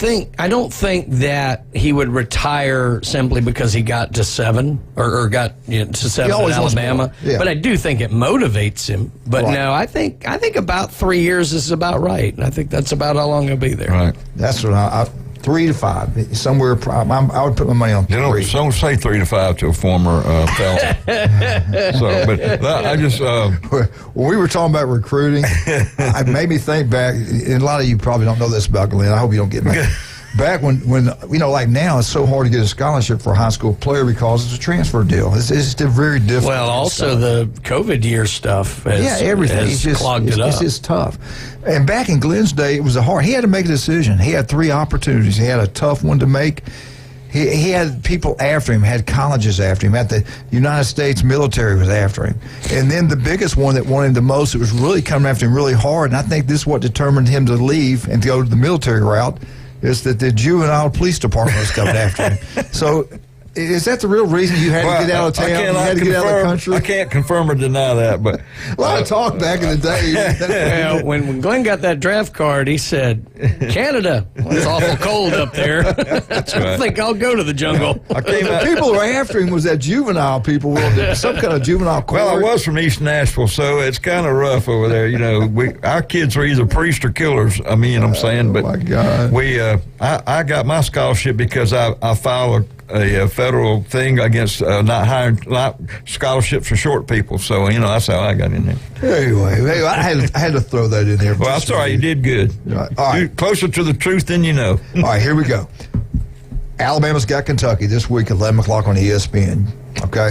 don't think that he would retire simply because he got to 7 or got to 7 at Alabama. Yeah. But I do think it motivates him. But no, I think about 3 years is about right. I think that's about how long he'll be there. Right. That's what 3 to 5, somewhere. I would put my money on 3. Don't say 3 to 5 to a former felon. But I just when we were talking about recruiting, it made me think back. And a lot of you probably don't know this about Glenn. I hope you don't get mad. Back when like now, it's so hard to get a scholarship for a high school player because it's a transfer deal. It's very difficult. Well, also the COVID year stuff. Everything. Has clogged it up. It's just tough. And back in Glenn's day, it was hard. He had to make a decision. He had 3 opportunities. He had a tough one to make. He had people after him, had colleges after him, at the United States military was after him. And then the biggest one that wanted him the most, it was really coming after him really hard, and I think this is what determined him to leave and to go to the military route, is that the juvenile police department was coming after him. So is that the real reason you had to get out of town? You had to get out of the country? I can't confirm or deny that, but a lot of talk back in the day. Well, when Glenn got that draft card, he said, "Canada, it's awful cold up there. That's right. I think I'll go to the jungle." The people who were after him was that juvenile people, some kind of juvenile court. Well, I was from East Nashville, so it's kind of rough over there. Our kids are either priests or killers. I mean, I'm saying, but my God. I got my scholarship because I filed a federal thing against not scholarships for short people. So that's how I got in there. Anyway, I had to throw that in there. Well, that's all right. You did good. All right. You're closer to the truth than you know. All right, here we go. Alabama's got Kentucky this week at 11 o'clock on ESPN. Okay.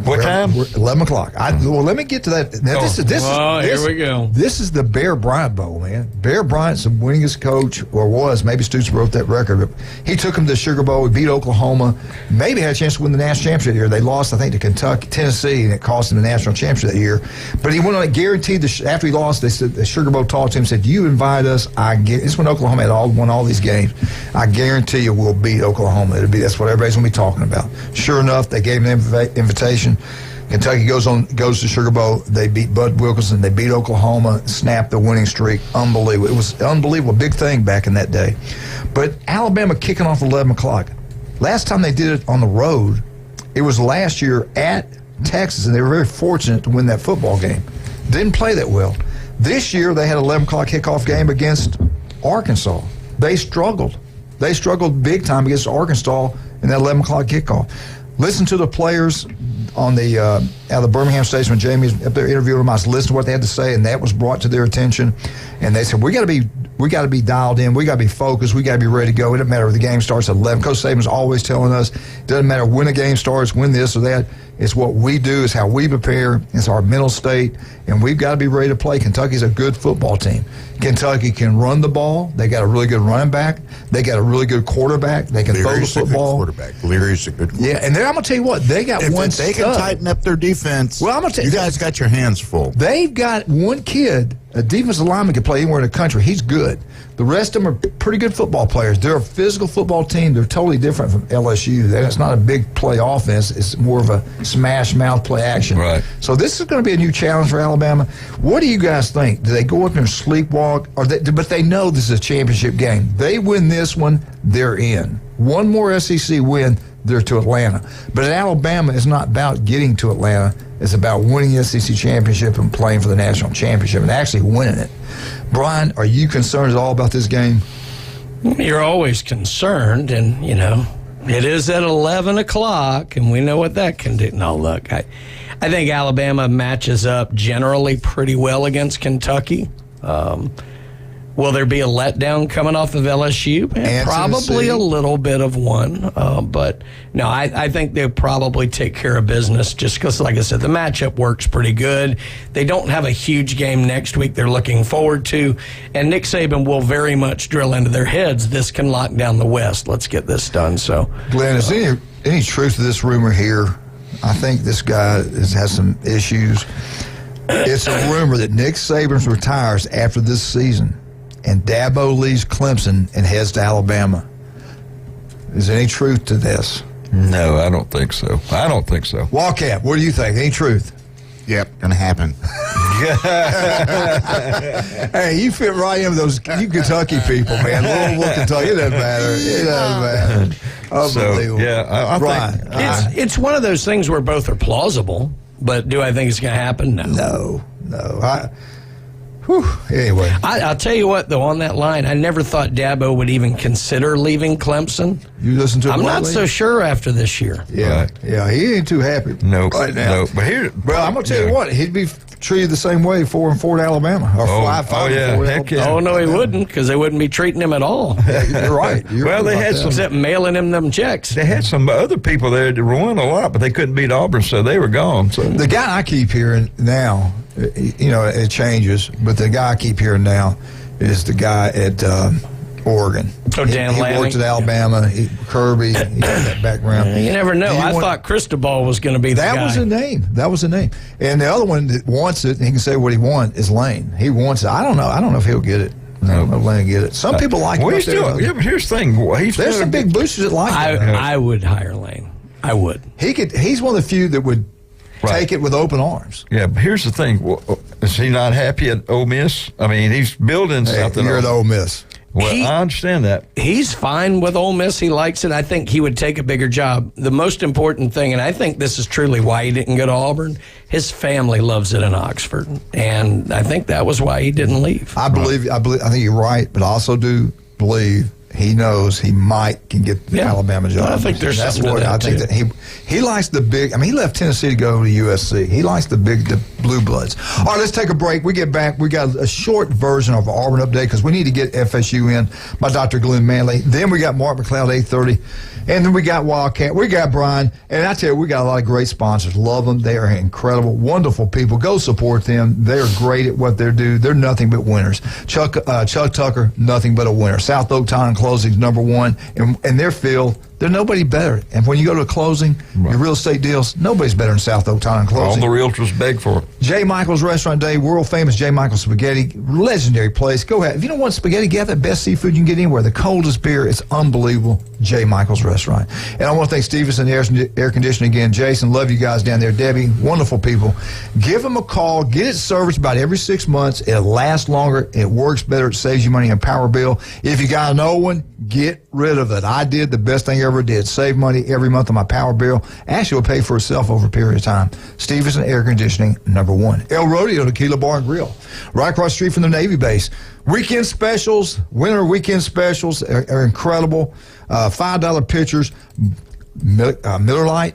What time? 11 o'clock. Well, let me get to that. Now, here we go. This is the Bear Bryant Bowl, man. Bear Bryant's the winningest coach, or was. Maybe Stoops broke that record. But he took them to the Sugar Bowl. He beat Oklahoma. Maybe had a chance to win the national championship that year. They lost, I think, to Tennessee, and it cost him the national championship that year. But he went on and guaranteed, after he lost, they said the Sugar Bowl talked to him and said, "You invite us, this is when Oklahoma had won all these games. I guarantee you we'll beat Oklahoma. That's what everybody's going to be talking about." Sure enough, they gave him an invitation. Kentucky goes to Sugar Bowl. They beat Bud Wilkinson. They beat Oklahoma, snapped the winning streak. Unbelievable. It was unbelievable. Big thing back in that day. But Alabama kicking off at 11 o'clock. Last time they did it on the road, it was last year at Texas, and they were very fortunate to win that football game. Didn't play that well. This year, they had an 11 o'clock kickoff game against Arkansas. They struggled. They struggled big time against Arkansas in that 11 o'clock kickoff. Listen to the players on the out of the Birmingham station when Jamie was up there interviewing them. I was listening to what they had to say, and that was brought to their attention. And they said, we got to be dialed in. We got to be focused. We got to be ready to go. It doesn't matter if the game starts at 11. Coach Saban's always telling us, it doesn't matter when a game starts, when this or that. It's what we do. It's how we prepare. It's our mental state, and we've got to be ready to play. Kentucky's a good football team. Kentucky can run the ball. They got a really good running back. They got a really good quarterback. They can throw the football. Leary's a good quarterback. Yeah, and I'm going to tell you what, they got one they can tighten up their defense. Well, I'm going to tell you, guys got your hands full. They've got one kid A defensive lineman can play anywhere in the country. He's good. The rest of them are pretty good football players. They're a physical football team. They're totally different from LSU. It's not a big play offense. It's more of a smash mouth play action. Right. So this is going to be a new challenge for Alabama. What do you guys think? Do they go up there and sleepwalk? But they know this is a championship game. They win this one, they're in. One more SEC win, they're to Atlanta. But at Alabama, it's not about getting to Atlanta. It's about winning the SEC championship and playing for the national championship and actually winning it. Brian, are you concerned at all about this game? You're always concerned, and, it is at 11 o'clock, and we know what that can do. No, look, I think Alabama matches up generally pretty well against Kentucky. Will there be a letdown coming off of LSU? Probably a little bit of one. But, no, I think they'll probably take care of business just because, like I said, the matchup works pretty good. They don't have a huge game next week they're looking forward to. And Nick Saban will very much drill into their heads, this can lock down the West. Let's get this done. So, Glenn, is any truth to this rumor here? I think this guy has some issues. It's a rumor that Nick Saban retires after this season. And Dabo leaves Clemson and heads to Alabama. Is there any truth to this? No, I don't think so. Wildcat, what do you think? Any truth? Yep, gonna happen. Hey, you fit right in with those Kentucky people, man. Louisville, Kentucky, it doesn't matter. Unbelievable. So, I think it's one of those things where both are plausible, but do I think it's going to happen? No. Anyway. I'll tell you what, though, on that line, I never thought Dabo would even consider leaving Clemson. You listen to him I'm not lately? so sure after this year. Yeah, he ain't too happy right now. No. But I'm going to tell you what, he'd be treated the same way 4-4 at Alabama. Or 5-5 heck yeah. Oh, no, he wouldn't, because they wouldn't be treating him at all. You're right. They had some, except mailing him them checks. They had some other people there that won a lot, but they couldn't beat Auburn, so they were gone. So the guy I keep hearing now, it changes, but the guy I keep hearing now is the guy at Oregon. Oh, Dan he Lanning. worked at Alabama. Kirby, he had that background. You never know. I thought Cristobal was going to be the guy. That was the name. And the other one that wants it, and he can say what he wants, is Lane. He wants it. I don't know if he'll get it. I don't know if Lane will get it. Some people like it. But here's the thing. There's some big boosters that like it. I would hire Lane. I would. He's one of the few that would take it with open arms. Yeah, but here's the thing. Is he not happy at Ole Miss? I mean, he's building something. You're at Ole Miss. Well, I understand that. He's fine with Ole Miss. He likes it. I think he would take a bigger job. The most important thing, and I think this is truly why he didn't go to Auburn, his family loves it in Oxford. And I think that was why he didn't leave. I think you're right, but I also do believe he knows he can get the Alabama job. I think there's something to that, I think too. that he likes the big. I mean, he left Tennessee to go to USC. He likes the blue bloods. All right, let's take a break. We get back. We got a short version of Auburn update because we need to get FSU in by Dr. Glenn Manley. Then we got Mark McLeod 8:30, and then we got Wildcat. We got Brian, and I tell you, we got a lot of great sponsors. Love them. They are incredible, wonderful people. Go support them. They are great at what they do. They're nothing but winners. Chuck Tucker, nothing but a winner. South Oak Town and Closing's #1 in their field. There's nobody better. And when you go to a closing, your real estate deals, nobody's better than South Oak Town and Closing. All the realtors beg for it. J. Michael's Restaurant Day, world famous J. Michael's Spaghetti, legendary place. Go ahead. If you don't want spaghetti, get the best seafood you can get anywhere. The coldest beer, it's unbelievable. J. Michael's Restaurant. And I want to thank Stevenson Air Conditioning again. Jason, love you guys down there. Debbie, wonderful people. Give them a call. Get it serviced about every 6 months. It lasts longer. It works better. It saves you money on power bill. If you got an old one, get rid of it. I did the best thing I ever did. Save money every month on my power bill. Actually, will pay for itself over a period of time. Stevenson Air Conditioning, #1. El Rodeo Tequila Bar and Grill, right across the street from the Navy base. Weekend specials, winter weekend specials are incredible. $5 pitchers, Miller Lite,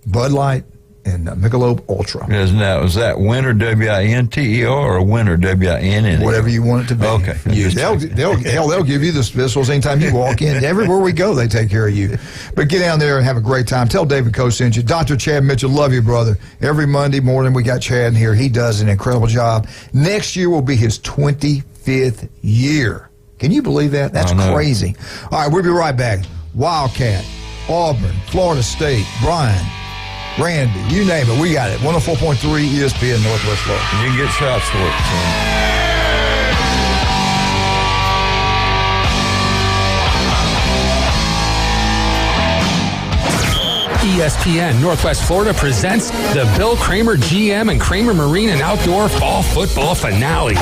Bud Light, and Michelob Ultra. Is that winter WINTER or winter WINN? Whatever you want it to be. Okay. They'll give you the specials anytime you walk in. Everywhere we go, they take care of you. But get down there and have a great time. Tell David Coe sent you. Dr. Chad Mitchell, love you, brother. Every Monday morning we got Chad in here. He does an incredible job. Next year will be his 25th year. Can you believe that? That's crazy. All right, we'll be right back. Wildcat, Auburn, Florida State, Brian, Randy, you name it, we got it. 104.3 ESPN Northwest Florida. You can get shots for it. So. ESPN Northwest Florida presents the Bill Kramer GM and Kramer Marine and Outdoor Fall Football Finale.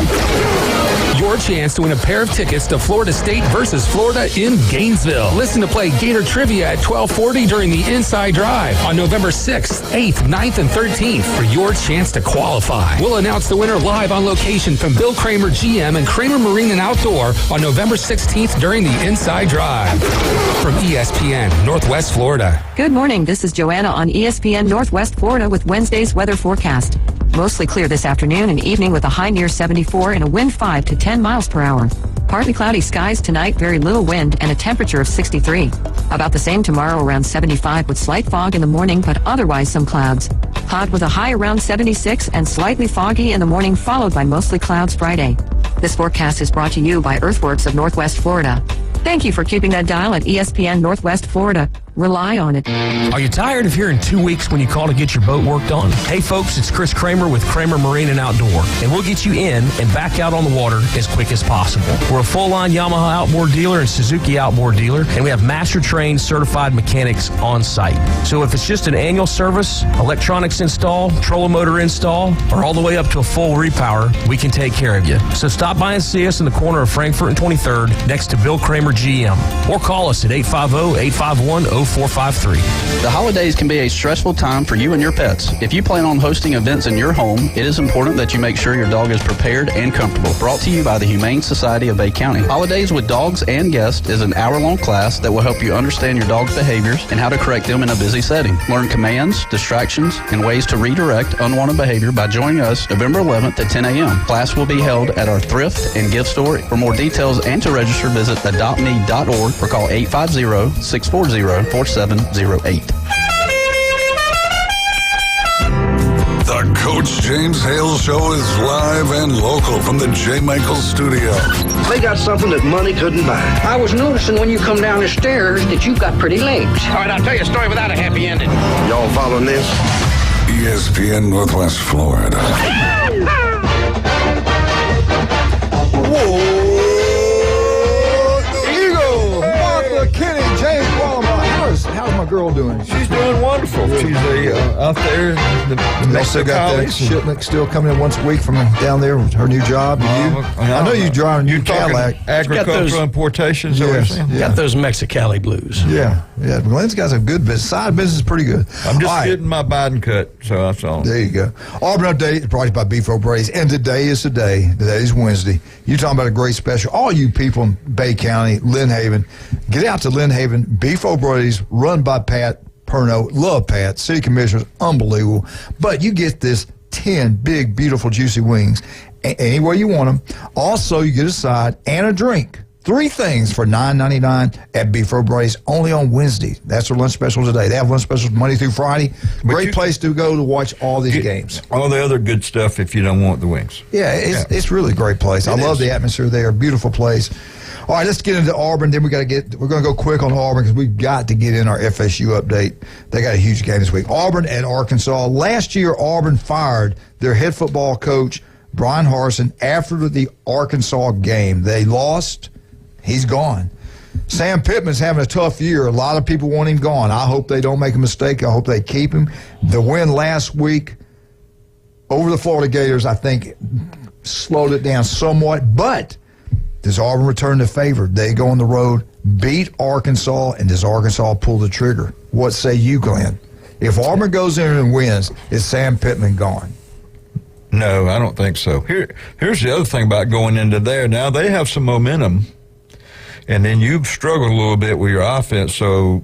Your chance to win a pair of tickets to Florida State versus Florida in Gainesville. Listen to play Gator Trivia at 12:40 during the Inside Drive on November 6th, 8th, 9th, and 13th for your chance to qualify. We'll announce the winner live on location from Bill Kramer GM and Kramer Marine and Outdoor on November 16th during the Inside Drive. From ESPN Northwest Florida. Good morning. This is Joanna on ESPN Northwest Florida with Wednesday's weather forecast. Mostly clear this afternoon and evening with a high near 74 and a wind 5 to 10 miles per hour. Partly cloudy skies tonight, very little wind, and a temperature of 63. About the same tomorrow, around 75 with slight fog in the morning, but otherwise some clouds. Hot with a high around 76 and slightly foggy in the morning, followed by mostly clouds Friday. This forecast is brought to you by Earthworks of Northwest Florida. Thank you for keeping that dial at ESPN Northwest Florida. Rely on it. Are you tired of hearing 2 weeks when you call to get your boat worked on? Hey folks, it's Chris Kramer with Kramer Marine and Outdoor, and we'll get you in and back out on the water as quick as possible. We're a full-line Yamaha outboard dealer and Suzuki outboard dealer, and we have master-trained certified mechanics on site. So if it's just an annual service, electronics install, trolling motor install, or all the way up to a full repower, we can take care of you. So stop by and see us in the corner of Frankfurt and 23rd next to Bill Kramer GM, or call us at 850-851-0453. The holidays can be a stressful time for you and your pets. If you plan on hosting events in your home, it is important that you make sure your dog is prepared and comfortable. Brought to you by the Humane Society of Bay County. Holidays with Dogs and Guests is an hour-long class that will help you understand your dog's behaviors and how to correct them in a busy setting. Learn commands, distractions, and ways to redirect unwanted behavior by joining us November 11th at 10 a.m. Class will be held at our thrift and gift store. For more details and to register, visit adoptme.org or call 850-640-4708. The Coach James Hale Show is live and local from the J. Michael Studio. They got something that money couldn't buy. I was noticing when you come down the stairs that you've got pretty legs. All right, I'll tell you a story without a happy ending. Y'all following this? ESPN Northwest Florida. Whoa! Eagle! Martha Kenny, James Wallenbach. How's my girl doing? She's doing wonderful. She's out there. You also got that shipment still coming in once a week from down there with her new job. I know you drive a new Cadillac. Agricultural importations. Yes, got those Mexicali blues. Yeah. Glenn's got some good business. Side business is pretty good. I'm just getting my Biden cut, so that's all. There you go. Auburn Update is brought to you by Beef O'Brady's, and today is the day. Today is Wednesday. You're talking about a great special. All you people in Bay County, Lynn Haven, get out to Lynn Haven. Beef O'Brady's, run by Pat Perno. Love Pat. City Commissioner, unbelievable. But you get this 10 big, beautiful, juicy wings any way you want them. Also, you get a side and a drink. 3 things for $9.99 at Beef O'Brady's, only on Wednesday. That's their lunch special today. They have lunch specials Monday through Friday. Great place to go to watch all these games. All the other good stuff if you don't want the wings. Yeah, it's really a great place. I love the atmosphere there. Beautiful place. All right, let's get into Auburn. Then we're going to go quick on Auburn because we've got to get in our FSU update. They got a huge game this week. Auburn and Arkansas. Last year, Auburn fired their head football coach, Brian Harsin, after the Arkansas game. They lost. He's gone. Sam Pittman's having a tough year. A lot of people want him gone. I hope they don't make a mistake. I hope they keep him. The win last week over the Florida Gators, I think, slowed it down somewhat, but does Auburn return the favor? They go on the road, beat Arkansas, and does Arkansas pull the trigger? What say you, Glenn? If Auburn goes in and wins, is Sam Pittman gone? No, I don't think so. Here's the other thing about going into there. Now, they have some momentum, and then you've struggled a little bit with your offense, so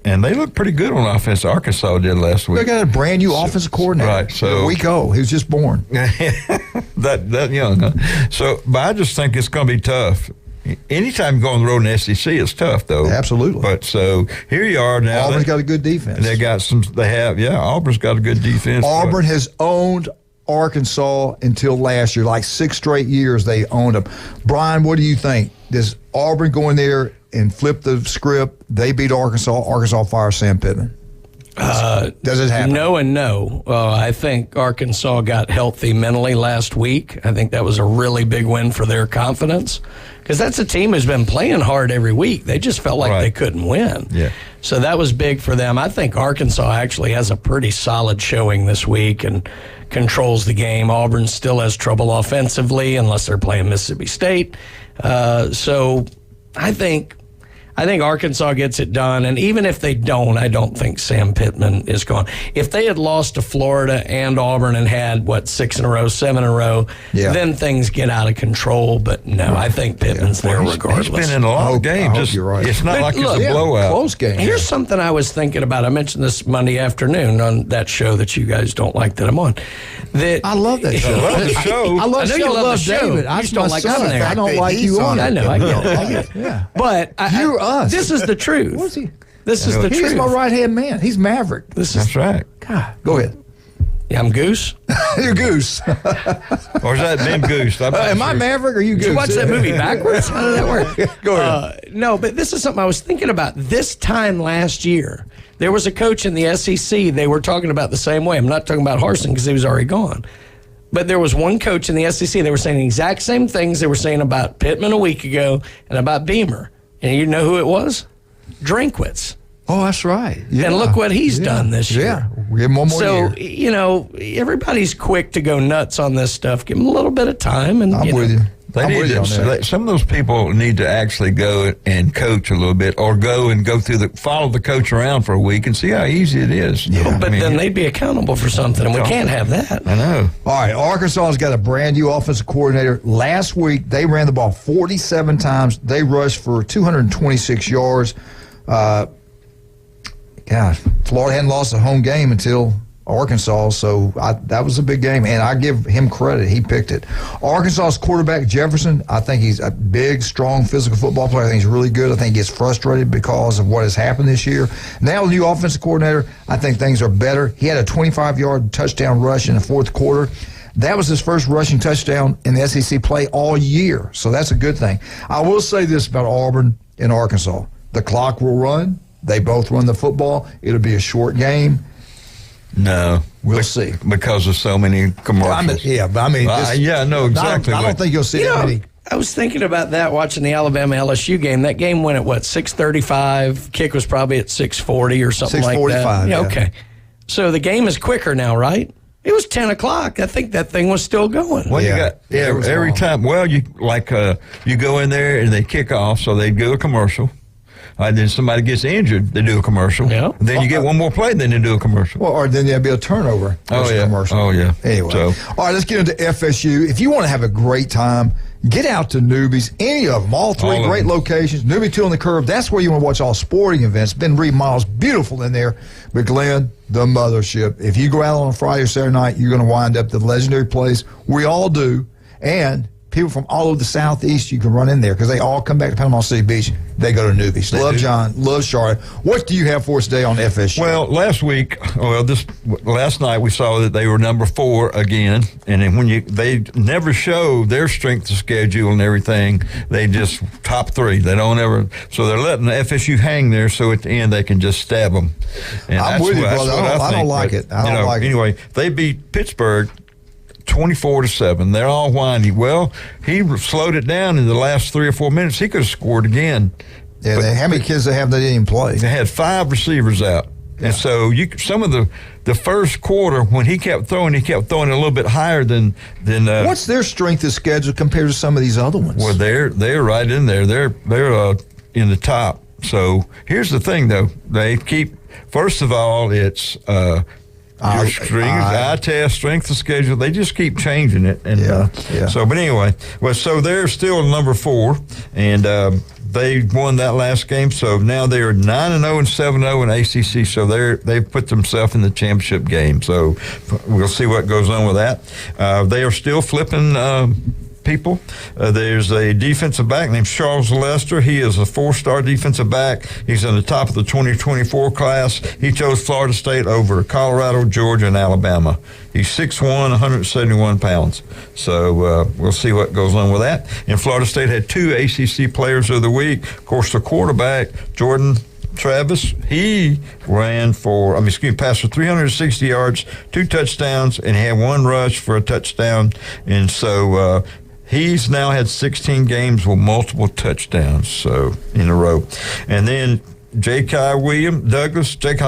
and they look pretty good on offense. Arkansas did last week. They got a brand new offensive coordinator. Right. So a week old. He was just born. that young. Huh? So, but I just think it's going to be tough. Anytime you go on the road in the SEC, it's tough, though. Absolutely. But so here you are now. Auburn's got a good defense. They got some. Auburn's got a good defense. Auburn has owned Arkansas until last year, like 6 straight years they owned them. Brian, what do you think? Does Auburn go in there and flip the script? They beat Arkansas. Arkansas fires Sam Pittman. Does it happen? No and no. I think Arkansas got healthy mentally last week. I think that was a really big win for their confidence because that's a team who's been playing hard every week. They just felt like they couldn't win. Yeah. So that was big for them. I think Arkansas actually has a pretty solid showing this week and controls the game. Auburn still has trouble offensively unless they're playing Mississippi State. So I think Arkansas gets it done, and even if they don't, I don't think Sam Pittman is gone. If they had lost to Florida and Auburn and had, 6 in a row, 7 in a row, then things get out of control. But no, I think Pittman's there regardless. He's been in a lot of games. You're right. It's not like it's a blowout. Close game. Here's something I was thinking about. I mentioned this Monday afternoon on that show that you guys don't like that I'm on. I love that show. I love the show. I love know you love the show. David. You I just don't like us there. I don't like you on it. I know. I get it. Yeah. But You're us. This is the truth. What is he? This is the truth. He's my right-hand man. He's Maverick. That's right. God, go ahead. Yeah, I'm Goose. You're Goose. Or is that Ben Goose? Am I Maverick or you Goose? Did you watch that movie backwards? How did that work? Go ahead. No, but this is something I was thinking about. This time last year, there was a coach in the SEC. They were talking about the same way. I'm not talking about Harsin because he was already gone. But there was one coach in the SEC. They were saying the exact same things they were saying about Pittman a week ago and about Beamer. And you know who it was? Drinkwitz. Oh, that's right. Yeah. And look what he's done this year. Yeah, we have one more year. So, everybody's quick to go nuts on this stuff. Give them a little bit of time. And I'm with you. Some of those people need to actually go and coach a little bit, or go follow the coach around for a week and see how easy it is. Yeah. But then they'd be accountable for something, and we can't have that. I know. All right, Arkansas's got a brand new offensive coordinator. Last week, they ran the ball 47 times. They rushed for 226 yards. Florida hadn't lost a home game until Arkansas, so that was a big game, and I give him credit. He picked it. Arkansas's quarterback, Jefferson, I think he's a big, strong, physical football player. I think he's really good. I think he gets frustrated because of what has happened this year. Now, the new offensive coordinator, I think things are better. He had a 25-yard touchdown rush in the fourth quarter. That was his first rushing touchdown in the SEC play all year, so that's a good thing. I will say this about Auburn and Arkansas. The clock will run. They both run the football. It'll be a short game. No. We'll see. Because of so many commercials. I know exactly. I don't think you'll see that many. I was thinking about that watching the Alabama-LSU game. That game went at, 6:35? Kick was probably at 6:40 or something like that. 6:45, yeah. Okay. So the game is quicker now, right? It was 10 o'clock. I think that thing was still going. Well, you got every time. Well, you go in there and they kick off, so they do a commercial. Then somebody gets injured, they do a commercial. Yeah. Then you get one more play, then they do a commercial. Well, or then there'll be a turnover. Commercial. Oh, yeah. Anyway. All right, let's get into FSU. If you want to have a great time, get out to Newbies. Any of them. All three great locations. Newbie 2 on the Curve. That's where you want to watch all sporting events. Ben remodel's beautiful in there. But Glenn, the mothership. If you go out on a Friday or Saturday night, you're going to wind up at the legendary place. We all do. And people from all over the Southeast, you can run in there because they all come back to Panama City Beach. They go to Newbies. Love John. Love Charlotte. What do you have for us today on FSU? Well, last night we saw that they were number 4 again, and then they never show their strength of schedule and everything. They just top 3. They don't ever. So they're letting the FSU hang there, so at the end they can just stab them. And I'm with you, brother. I don't like it. I don't like it. Anyway, they beat Pittsburgh 24-7. They're all whiny. Well, he slowed it down in the last 3 or 4 minutes. He could have scored again. Yeah, how many kids they have that didn't even play? They had 5 receivers out. Yeah. And so some of the first quarter, when he kept throwing a little bit higher than what's their strength of schedule compared to some of these other ones? Well, they're right in there. They're in the top. So here's the thing, though. They keep, first of all, it's eye test, strength of schedule. They just keep changing it. And so, but anyway, so they're still number 4, and they won that last game. So now they're 9-0 and 7-0 in ACC. So they've put themselves in the championship game. So we'll see what goes on with that. They are still flipping people. There's a defensive back named Charles Lester. He is a 4-star defensive back. He's in the top of the 2024 class. He chose Florida State over Colorado, Georgia, and Alabama. He's 6'1", 171 pounds. So we'll see what goes on with that. And Florida State had 2 ACC Players of the Week. Of course, the quarterback, Jordan Travis, he passed for 360 yards, 2 touchdowns, and he had 1 rush for a touchdown. And so he's now had 16 games with multiple touchdowns in a row. And then J.K.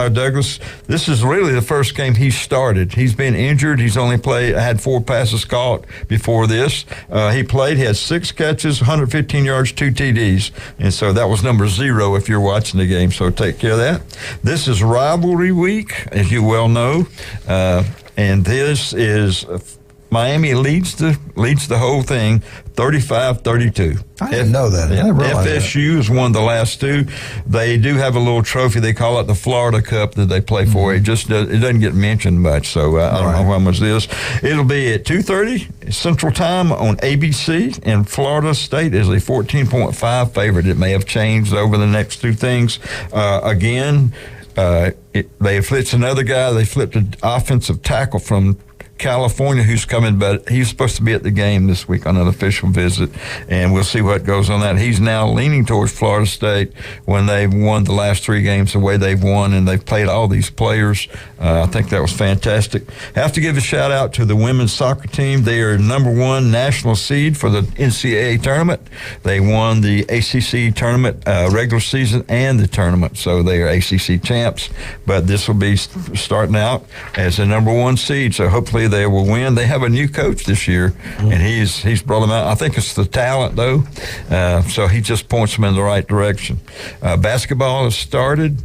Douglas, this is really the first game he started. He's been injured. He's only had 4 passes caught before this. He had 6 catches, 115 yards, 2 TDs. And so that was number 0 if you're watching the game, so take care of that. This is rivalry week, as you well know. And this is Miami leads the whole thing 35-32. I didn't know that. I didn't realize FSU has won the last 2. They do have a little trophy. They call it the Florida Cup that they play for. It doesn't get mentioned much, so I don't know how much this. It'll be at 2:30 Central Time on ABC, and Florida State is a 14.5 favorite. It may have changed over the next 2 things. They flipped another guy. They flipped an offensive tackle from California who's coming, but he's supposed to be at the game this week on an official visit, and we'll see what goes on that. He's now leaning towards Florida State when they've won the last 3 games the way they've won, and they've played all these players. I think that was fantastic. Have to give a shout out to the women's soccer team. They are number 1 national seed for the NCAA tournament. They won the ACC tournament regular season and the tournament, so they are ACC champs, but this will be starting out as the number 1 seed, so hopefully they will win. They have a new coach this year, and he's brought them out. I think it's the talent, though, so he just points them in the right direction. Basketball has started,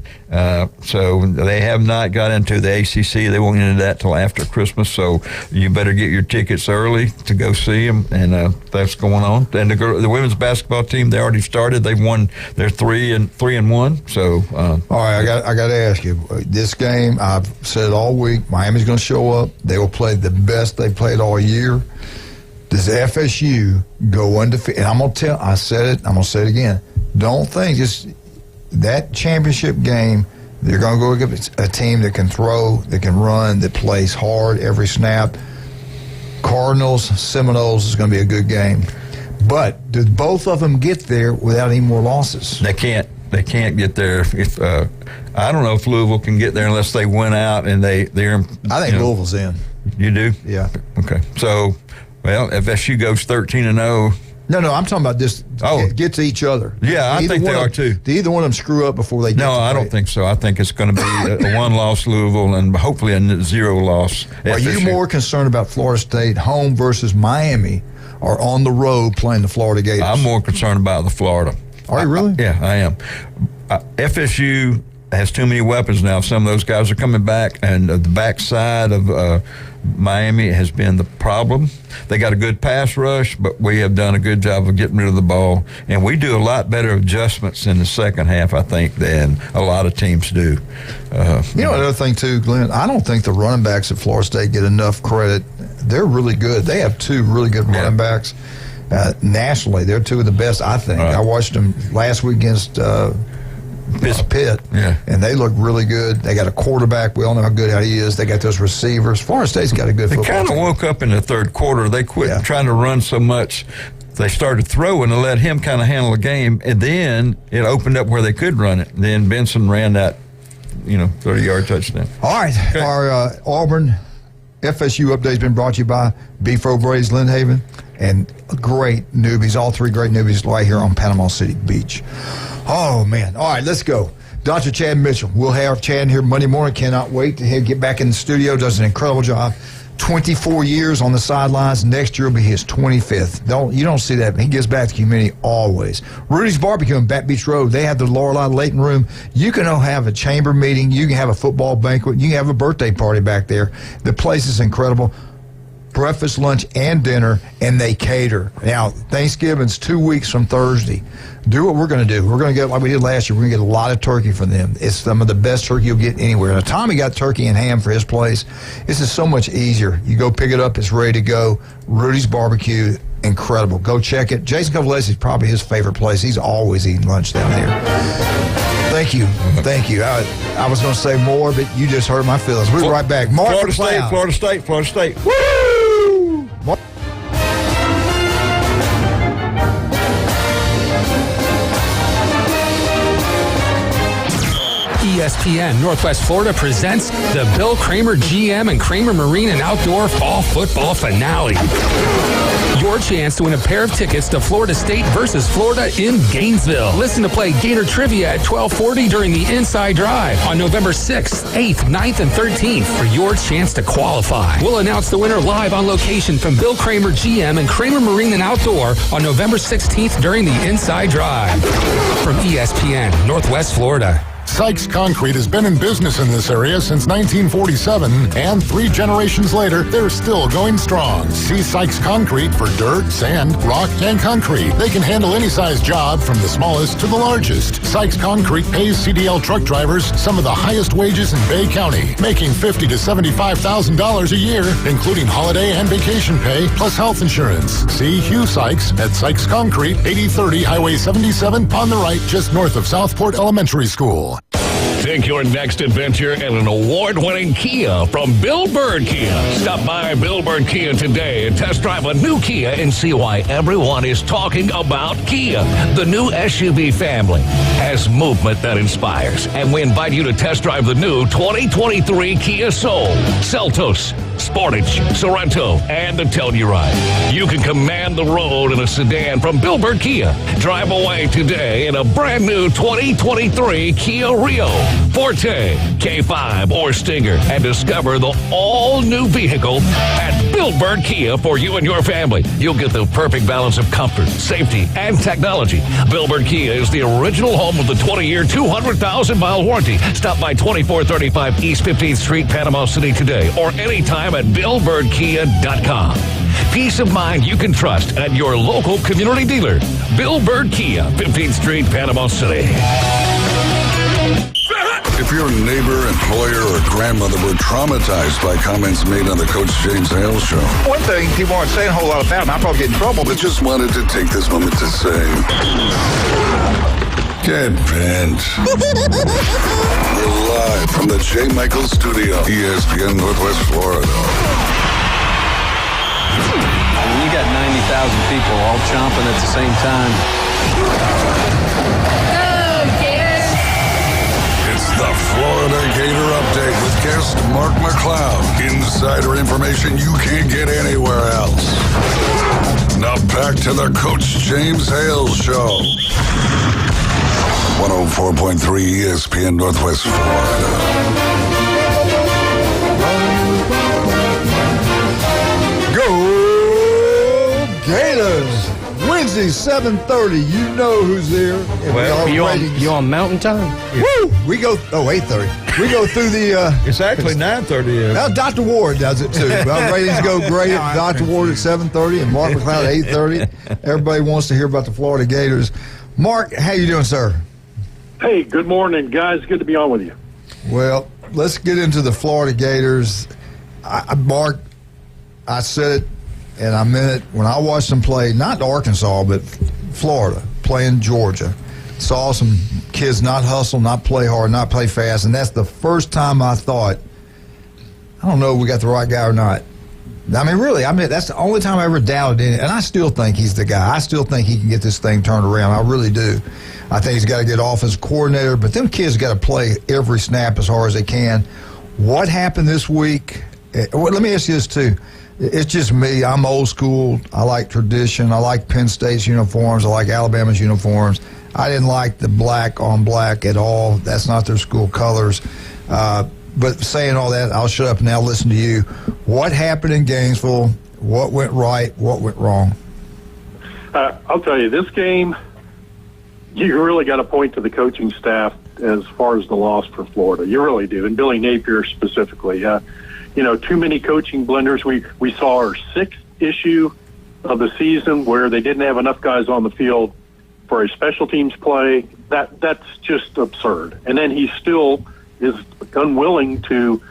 so they have not got into the ACC. They won't get into that till after Christmas, so you better get your tickets early to go see them, and that's going on. And the women's basketball team, they already started. They've won. They're 3-1. So all right, I got to ask you, this game, I've said all week, Miami's going to show up. They will play the best they played all year. Does FSU go undefeated? And I'm going to tell, I said it, I'm going to say it again. Don't think just that championship game, they're going to go against a team that can throw, that can run, that plays hard every snap. Cardinals, Seminoles is going to be a good game. But do both of them get there without any more losses? They can't. They can't get there. If I don't know if Louisville can get there unless they win out and they're. I think Louisville's in. You do? Yeah. Okay. So, well, if FSU goes 13-0. No, I'm talking about just get to each other. Yeah, I think they are too. Do either one of them screw up before they get No, I don't think so. I think it's going to be a 1-loss Louisville and hopefully a 0-loss Are FSU. you more concerned about Florida State home versus Miami or on the road playing the Florida Gators? I'm more concerned about the Florida. Are you really? Yeah, I am. FSU has too many weapons now. Some of those guys are coming back, and the backside of Miami has been the problem. They got a good pass rush, but we have done a good job of getting rid of the ball, and we do a lot better adjustments in the second half, I think, than a lot of teams do. Another thing, too, Glenn, I don't think the running backs at Florida State get enough credit. They're really good. They have 2 really good running backs. Nationally, they're 2 of the best, I think. Right. I watched them last week against Pitt, and they look really good. They got a quarterback. We all know how good he is. They got those receivers. Florida State's got a good football team. They kind of woke up in the third quarter. They quit trying to run so much. They started throwing and let him kind of handle the game, and then it opened up where they could run it. Then Benson ran that, 30-yard touchdown. All right. Okay. Our Auburn FSU update's been brought to you by Beef O'Brady's Lindhaven and great newbies, all 3 great newbies right here on Panama City Beach. Oh, man. All right, let's go. Dr. Chad Mitchell. We'll have Chad here Monday morning. Cannot wait to get back in the studio. Does an incredible job. 24 years on the sidelines. Next year will be his 25th. You don't see that, but he gives back to the community always. Rudy's Barbecue on Back Beach Road. They have the Lorelei Layton Room. You can have a chamber meeting. You can have a football banquet. You can have a birthday party back there. The place is incredible. Breakfast, lunch, and dinner, and they cater. Now, Thanksgiving's 2 weeks from Thursday. Do what we're going to do. We're going to get, like we did last year, we're going to get a lot of turkey from them. It's some of the best turkey you'll get anywhere. Now, Tommy got turkey and ham for his place. This is so much easier. You go pick it up. It's ready to go. Rudy's Barbecue, incredible. Go check it. Jason Cavaletti is probably his favorite place. He's always eating lunch down there. Thank you. Thank you. I was going to say more, but you just hurt my feelings. We'll be right back. Florida State. Woo! ESPN Northwest Florida presents the Bill Kramer GM and Kramer Marine and Outdoor Fall Football Finale. Your chance to win a pair of tickets to Florida State versus Florida in Gainesville. Listen to play Gator Trivia at 1240 during the Inside Drive on November 6th, 8th, 9th, and 13th for your chance to qualify. We'll announce the winner live on location from Bill Kramer GM and Kramer Marine and Outdoor on November 16th during the Inside Drive. From ESPN, Northwest Florida. Sykes Concrete has been in business in this area since 1947, and 3 generations later, they're still going strong. See Sykes Concrete for dirt, sand, rock, and concrete. They can handle any size job from the smallest to the largest. Sykes Concrete pays CDL truck drivers some of the highest wages in Bay County, making $50,000 to $75,000 a year, including holiday and vacation pay, plus health insurance. See Hugh Sykes at Sykes Concrete, 8030 Highway 77 on the right, just north of Southport Elementary School. Take your next adventure in an award-winning Kia from Bill Bird Kia. Stop by Bill Bird Kia today and test drive a new Kia and see why everyone is talking about Kia. The new SUV family has movement that inspires, and we invite you to test drive the new 2023 Kia Soul, Seltos, Sportage, Sorento, and the Telluride. You can command the road in a sedan from Bill Bird Kia. Drive away today in a brand new 2023 Kia Rio, Forte, K5, or Stinger, and discover the all-new vehicle at Bill Bird Kia for you and your family. You'll get the perfect balance of comfort, safety, and technology. Bill Bird Kia is the original home of the 20-year, 200,000-mile warranty. Stop by 2435 East 15th Street, Panama City today, or anytime at BillBirdKia.com. Peace of mind you can trust at your local community dealer. Bill Bird Kia, 15th Street, Panama City. If your neighbor, employer, or grandmother were traumatized by comments made on the Coach James Hale Show. One thing people aren't saying a whole lot about, and I'll probably get in trouble, but just wanted to take this moment to say, get bent. We're live from the J. Michael Studio, ESPN Northwest Florida. When you got 90,000 people all chomping at the same time. It's the Florida Gator Update with guest Mark McLeod. Insider information you can't get anywhere else. Now back to the Coach James Hale Show. 104.3 ESPN Northwest Florida. Go Gators! Wednesday, 7:30. You know who's there. Well, you on Mountain Time? Woo! We go. 8:30. We go through the. It's actually 9:30. Now Dr. Ward does it too. Well, ratings go great. Dr. Ward at 7:30 and Mark McLeod at 8:30. Everybody wants to hear about the Florida Gators. Mark, how you doing, sir? Hey, good morning, guys. Good to be on with you. Well, let's get into the Florida Gators. Mark, I said it. And I meant it when I watched them play, not Arkansas, but Florida, playing Georgia. Saw some kids not hustle, not play hard, not play fast. And that's the first time I thought, I don't know if we got the right guy or not. I mean, really, that's the only time I ever doubted in it. And I still think he's the guy. I still think he can get this thing turned around. I really do. I think he's got to get offensive coordinator. But them kids got to play every snap as hard as they can. What happened this week? Well, let me ask you this, too. It's just me. I'm old school. I like tradition. I like Penn State's uniforms. I like Alabama's uniforms. I didn't like the black on black at all. That's not their school colors. But saying all that, I'll shut up and now listen to you. What happened in Gainesville? What went right? What went wrong? I'll tell you, this game, you really got to point to the coaching staff as far as the loss for Florida. You really do, and Billy Napier specifically. Too many coaching blunders. We saw our 6th issue of the season where they didn't have enough guys on the field for a special teams play. That's just absurd. And then he still is unwilling to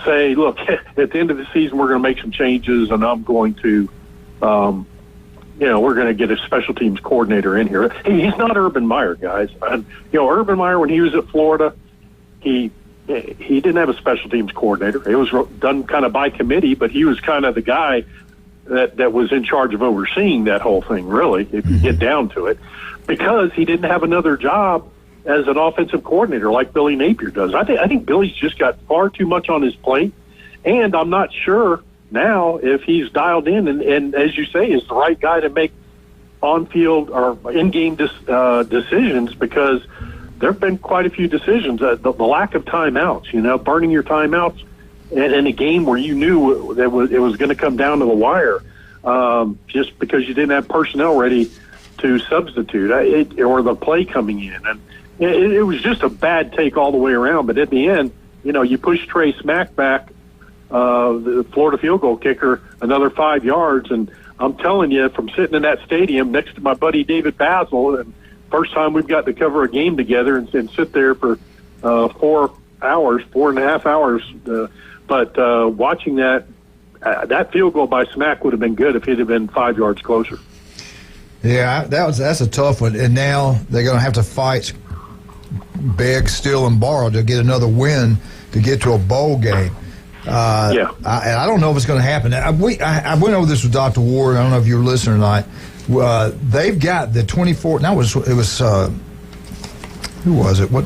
say, look, at the end of the season, we're going to make some changes, and I'm going to, we're going to get a special teams coordinator in here. He's not Urban Meyer, guys. Urban Meyer, when he was at Florida, he didn't have a special teams coordinator. It was done kind of by committee, but he was kind of the guy that was in charge of overseeing that whole thing, really, if you get down to it, because he didn't have another job as an offensive coordinator like Billy Napier does. I think Billy's just got far too much on his plate, and I'm not sure now if he's dialed in and as you say, is the right guy to make on-field or in-game decisions, because there have been quite a few decisions. The lack of timeouts, burning your timeouts in a game where you knew that it was going to come down to the wire, just because you didn't have personnel ready to substitute or the play coming in. And it was just a bad take all the way around. But at the end, you push Trey Smack back, the Florida field goal kicker, another 5 yards. And I'm telling you, from sitting in that stadium next to my buddy David Basil, and first time we've got to cover a game together and sit there for 4.5 hours. But watching that field goal by Smack would have been good if he'd have been 5 yards closer. Yeah, that's a tough one. And now they're going to have to fight, beg, steal, and borrow to get another win to get to a bowl game. I don't know if it's going to happen. I went over this with Dr. Ward. I don't know if you were listening or not. They've got the 24. Now it was who was it? What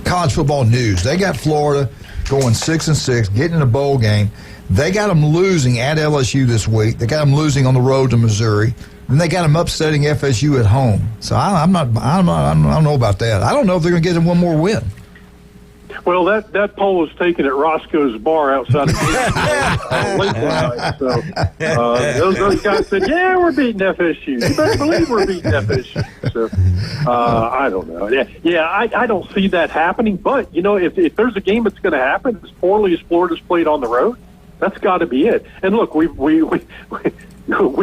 College Football News? They got Florida going 6-6, getting in a bowl game. They got them losing at LSU this week. They got them losing on the road to Missouri. And they got them upsetting FSU at home. So I don't know about that. I don't know if they're going to get them one more win. Well, that poll was taken at Roscoe's Bar outside of late night. So those guys said, "Yeah, we're beating FSU. You better believe we're beating FSU." So I don't know. Yeah, I don't see that happening. But if there's a game that's going to happen as poorly as Florida's played on the road, that's got to be it. And look, we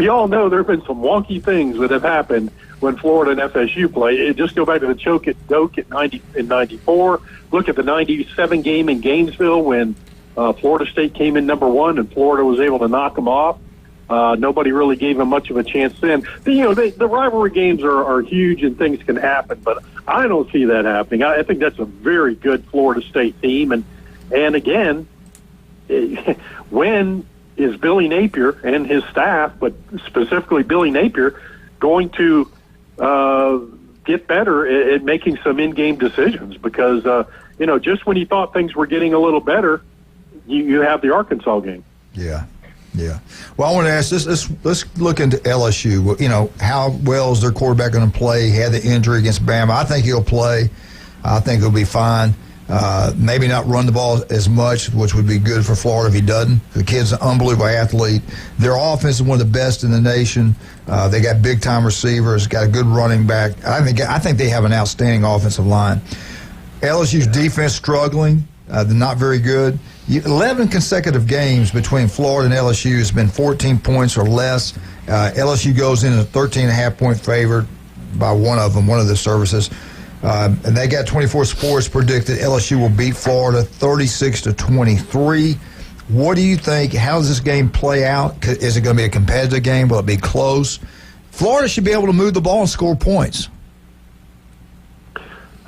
all know there have been some wonky things that have happened when Florida and FSU play. Just go back to the choke at Doak in 94. Look at the 97 game in Gainesville when Florida State came in number 1 and Florida was able to knock them off. Nobody really gave them much of a chance then. The rivalry games are huge and things can happen, but I don't see that happening. I think that's a very good Florida State team. And again, when is Billy Napier and his staff, but specifically Billy Napier, going to get better at making some in-game decisions? Because, just when you thought things were getting a little better, you have the Arkansas game. Yeah. Well, I want to ask this. Let's look into LSU. How well is their quarterback going to play? He had the injury against Bama. I think he'll play. I think he'll be fine. Maybe not run the ball as much, which would be good for Florida if he doesn't. The kid's an unbelievable athlete. Their offense is one of the best in the nation. They got big-time receivers, got a good running back. I think they have an outstanding offensive line. LSU's defense struggling. They're not very good. 11 consecutive games between Florida and LSU has been 14 points or less. LSU goes in a 13.5-point favorite by one of the services. And they got 24 Sports predicted LSU will beat Florida 36-23. What do you think? How does this game play out? Is it going to be a competitive game? Will it be close? Florida should be able to move the ball and score points.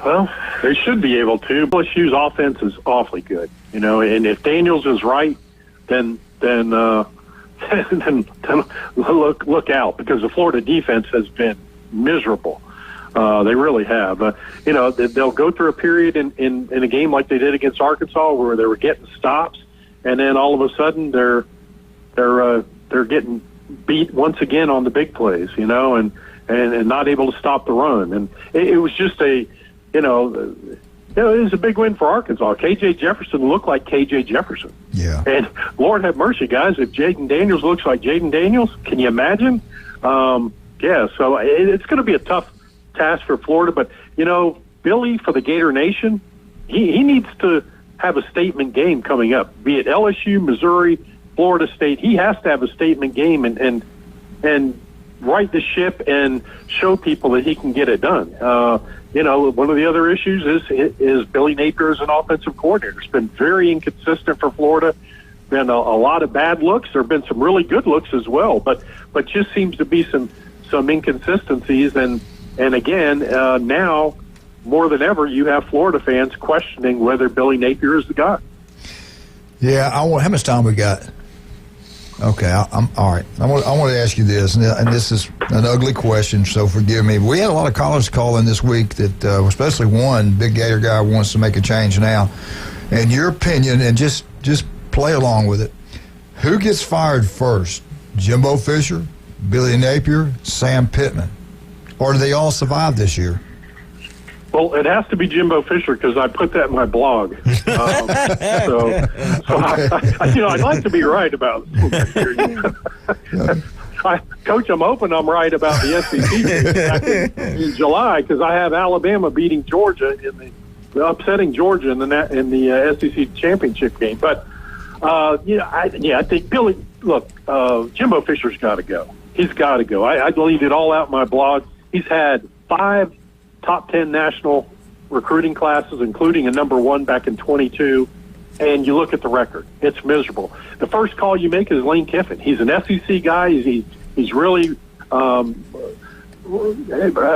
Well, they should be able to. LSU's offense is awfully good, and if Daniels is right, then look out, because the Florida defense has been miserable. They really have. They'll go through a period in a game like they did against Arkansas where they were getting stops, and then all of a sudden they're getting beat once again on the big plays, and not able to stop the run. And it was just it was a big win for Arkansas. K.J. Jefferson looked like K.J. Jefferson. Yeah. And Lord have mercy, guys, if Jaden Daniels looks like Jaden Daniels, can you imagine? So it's going to be a tough task for Florida. But, Billy, for the Gator Nation, he needs to have a statement game coming up, be it LSU, Missouri, Florida State. He has to have a statement game and right the ship and show people that he can get it done. One of the other issues is Billy Napier as an offensive coordinator. It's been very inconsistent for Florida. Been a lot of bad looks. There have been some really good looks as well, but just seems to be some inconsistencies. And again, now more than ever, you have Florida fans questioning whether Billy Napier is the guy. Yeah, how much time we got? Okay, I'm all right. I want to ask you this, and this is an ugly question, so forgive me. We had a lot of callers call in this week that, especially one big Gator guy wants to make a change now. In your opinion, and just play along with it, who gets fired first? Jimbo Fisher, Billy Napier, Sam Pittman, or do they all survive this year? Well, it has to be Jimbo Fisher because I put that in my blog. I'd like to be right about Coach, I'm hoping I'm right about the SEC in July because I have Alabama beating Georgia upsetting Georgia in the SEC championship game. But I think Billy. Look, Jimbo Fisher's got to go. He's got to go. I laid it all out in my blog. He's had 5 top 10 national recruiting classes, including a number 1 back in 22, and you look at the record. It's miserable. The first call you make is Lane Kiffin. He's an SEC guy. He's really a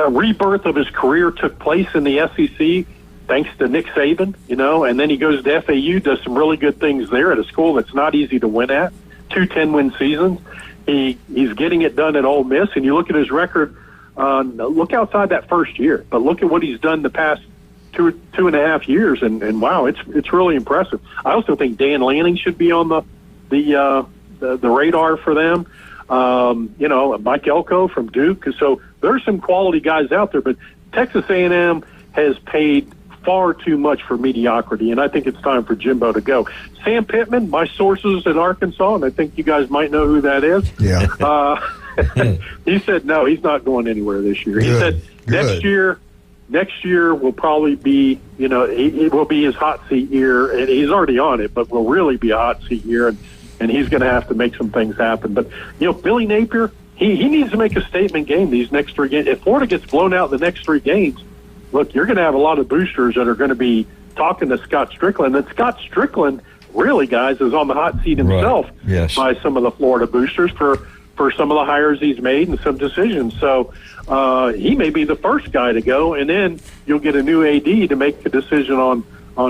rebirth of his career took place in the SEC thanks to Nick Saban, and then he goes to FAU, does some really good things there at a school that's not easy to win at, 2 10-win seasons. He's getting it done at Ole Miss, and you look at his record. Look outside that first year, but look at what he's done the past two and a half years, and wow, it's really impressive. I also think Dan Lanning should be on the radar for them. Mike Elko from Duke. So there's some quality guys out there, but Texas A&M has paid far too much for mediocrity, and I think it's time for Jimbo to go. Sam Pittman, my sources in Arkansas, and I think you guys might know who that is. Yeah. He said no, he's not going anywhere this year. He said next year will probably be, it will be his hot seat year, and he's already on it, but will really be a hot seat year, and he's going to have to make some things happen. But Billy Napier, he needs to make a statement game these next 3 games. If Florida gets blown out the next 3 games, look, you're going to have a lot of boosters that are going to be talking to Scott Strickland, and Scott Strickland really, guys, is on the hot seat himself by some of the Florida boosters for some of the hires he's made and some decisions. So he may be the first guy to go, and then you'll get a new AD to make a decision on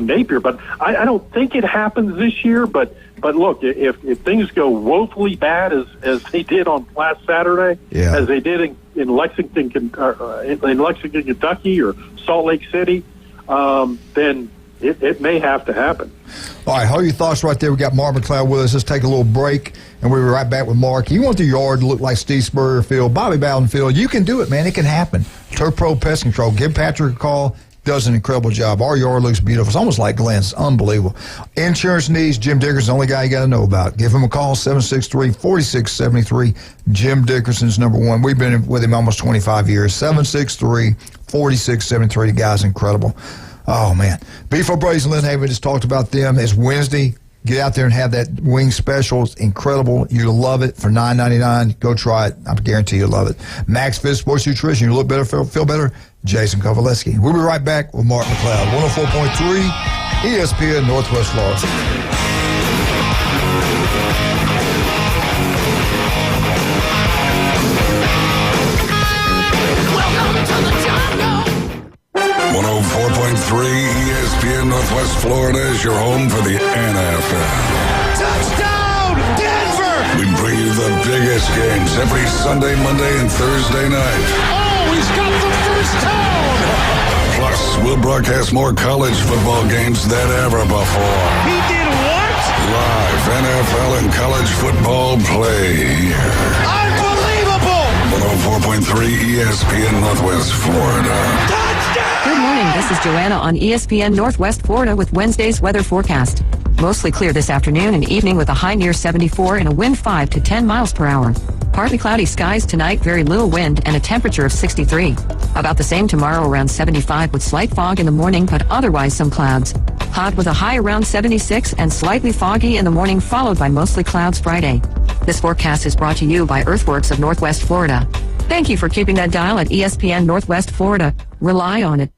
Napier. But I don't think it happens this year. But look, if things go woefully bad as they did on last Saturday, as they did in Lexington, Kentucky, or Salt Lake City, then it may have to happen. All right, hold your thoughts right there. We got Mark McLeod with us. Let's take a little break, and we'll be right back with Mark. You want the yard to look like Steve Spurrier Field, Bobby Bowden Field. You can do it, man. It can happen. Turf Pro Pest Control. Give Patrick a call. Does an incredible job. Our yard looks beautiful. It's almost like Glenn's. Unbelievable. Insurance needs, Jim Dickerson's the only guy you got to know about. Give him a call, 763-4673. Jim Dickerson's number 1. We've been with him almost 25 years. 763-4673. The guy's incredible. Oh, man. Beef O'Brady's and Lynn Haven just talked about them. It's Wednesday. Get out there and have that wing special. It's incredible. You'll love it for $9.99. Go try it. I guarantee you'll love it. Max Fit Sports Nutrition. You look better, feel better. Jason Kovaleski. We'll be right back with Mark McLeod. 104.3 ESPN Northwest Florida. Welcome to the jungle. 104.3 ESPN Northwest Florida is your home for the NFL. Touchdown, Denver! We bring you the biggest games every Sunday, Monday, and Thursday night. Oh, he's got the first down! Plus, we'll broadcast more college football games than ever before. He did what? Live NFL and college football play here. Unbelievable! 104.3 ESPN Northwest Florida. Good morning. This is Joanna on ESPN Northwest Florida with Wednesday's weather forecast. Mostly clear this afternoon and evening with a high near 74 and a wind 5 to 10 miles per hour. Partly cloudy skies tonight, very little wind, and a temperature of 63. About the same tomorrow, around 75 with slight fog in the morning, but otherwise some clouds. Hot with a high around 76 and slightly foggy in the morning, followed by mostly clouds Friday. This forecast is brought to you by Earthworks of Northwest Florida. Thank you for keeping that dial at ESPN Northwest Florida. Rely on it.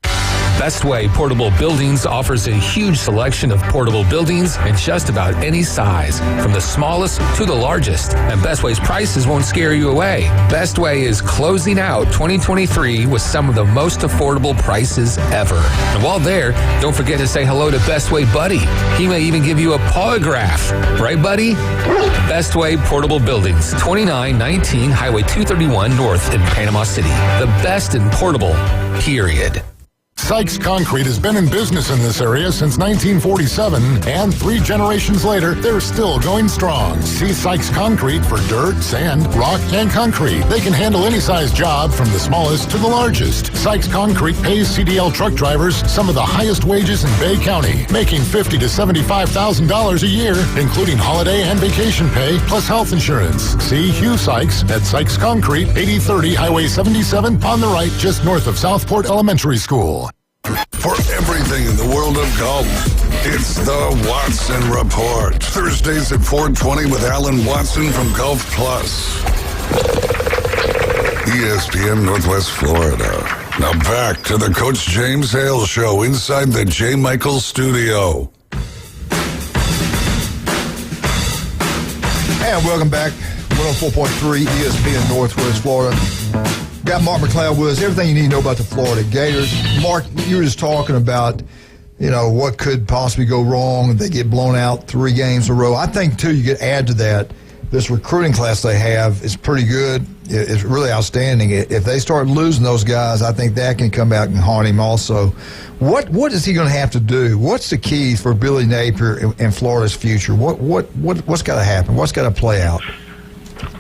Best Way Portable Buildings offers a huge selection of portable buildings in just about any size, from the smallest to the largest. And Best Way's prices won't scare you away. Best Way is closing out 2023 with some of the most affordable prices ever. And while there, don't forget to say hello to Best Way Buddy. He may even give you a autograph. Right, buddy? Best Way Portable Buildings, 2919 Highway 231 North in Panama City. The best in portable, period. Sykes Concrete has been in business in this area since 1947, and 3 generations later, they're still going strong. See Sykes Concrete for dirt, sand, rock, and concrete. They can handle any size job from the smallest to the largest. Sykes Concrete pays CDL truck drivers some of the highest wages in Bay County, making $50,000 to $75,000 a year, including holiday and vacation pay, plus health insurance. See Hugh Sykes at Sykes Concrete, 8030 Highway 77 on the right, just north of Southport Elementary School. For everything in the world of golf, it's the Watson Report. Thursdays at 4:20 with Alan Watson from Golf Plus. ESPN Northwest Florida. Now back to the Coach James Hale Show inside the J. Michaels studio. And welcome back. 104.3 ESPN Northwest Florida. Got Mark McLeod with us. Everything you need to know about the Florida Gators. Mark, you were just talking about, what could possibly go wrong. They get blown out 3 games in a row. I think, too, you could add to that, this recruiting class they have is pretty good. It's really outstanding. If they start losing those guys, I think that can come back and haunt him also. What is he going to have to do? What's the key for Billy Napier in Florida's future? What's got to happen? What's got to play out?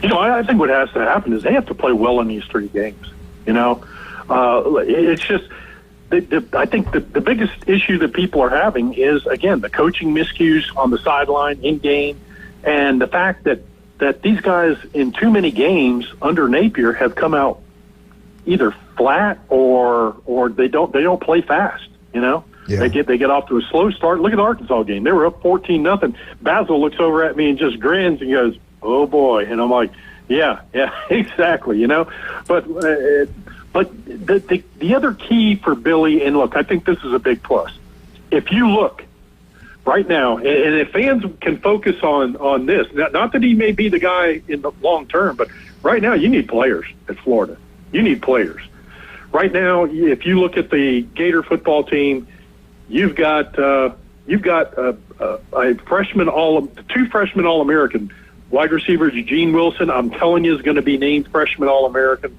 I think what has to happen is they have to play well in these 3 games. It's just I think the biggest issue that people are having is, again, the coaching miscues on the sideline, in game, and the fact that these guys in too many games under Napier have come out either flat or they don't play fast. Yeah. They get off to a slow start. Look at the Arkansas game; they were up 14-0. Basil looks over at me and just grins and goes, "Oh boy!" And I'm like, "Yeah, exactly." But the other key for Billy, and look, I think this is a big plus. If you look right now, and if fans can focus on this, not that he may be the guy in the long term, but right now you need players at Florida. You need players. Right now, if you look at the Gator football team, you've got a freshman 2 freshman All-American wide receivers. Eugene Wilson, I'm telling you, is going to be named freshman All-American,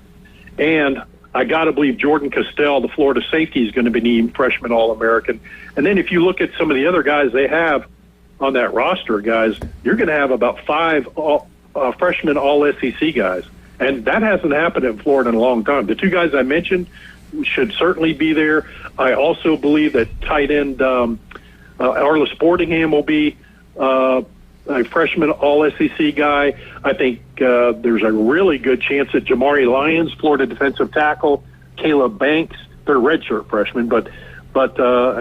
and I got to believe Jordan Castell, the Florida safety, is going to be named freshman All-American. And then if you look at some of the other guys they have on that roster, guys, you're going to have about 5 freshman All-SEC guys. And that hasn't happened in Florida in a long time. The 2 guys I mentioned should certainly be there. I also believe that tight end Arlis Sportingham will be a freshman All-SEC guy. I think there's a really good chance that Jamari Lyons, Florida defensive tackle, Caleb Banks, they're redshirt freshmen, but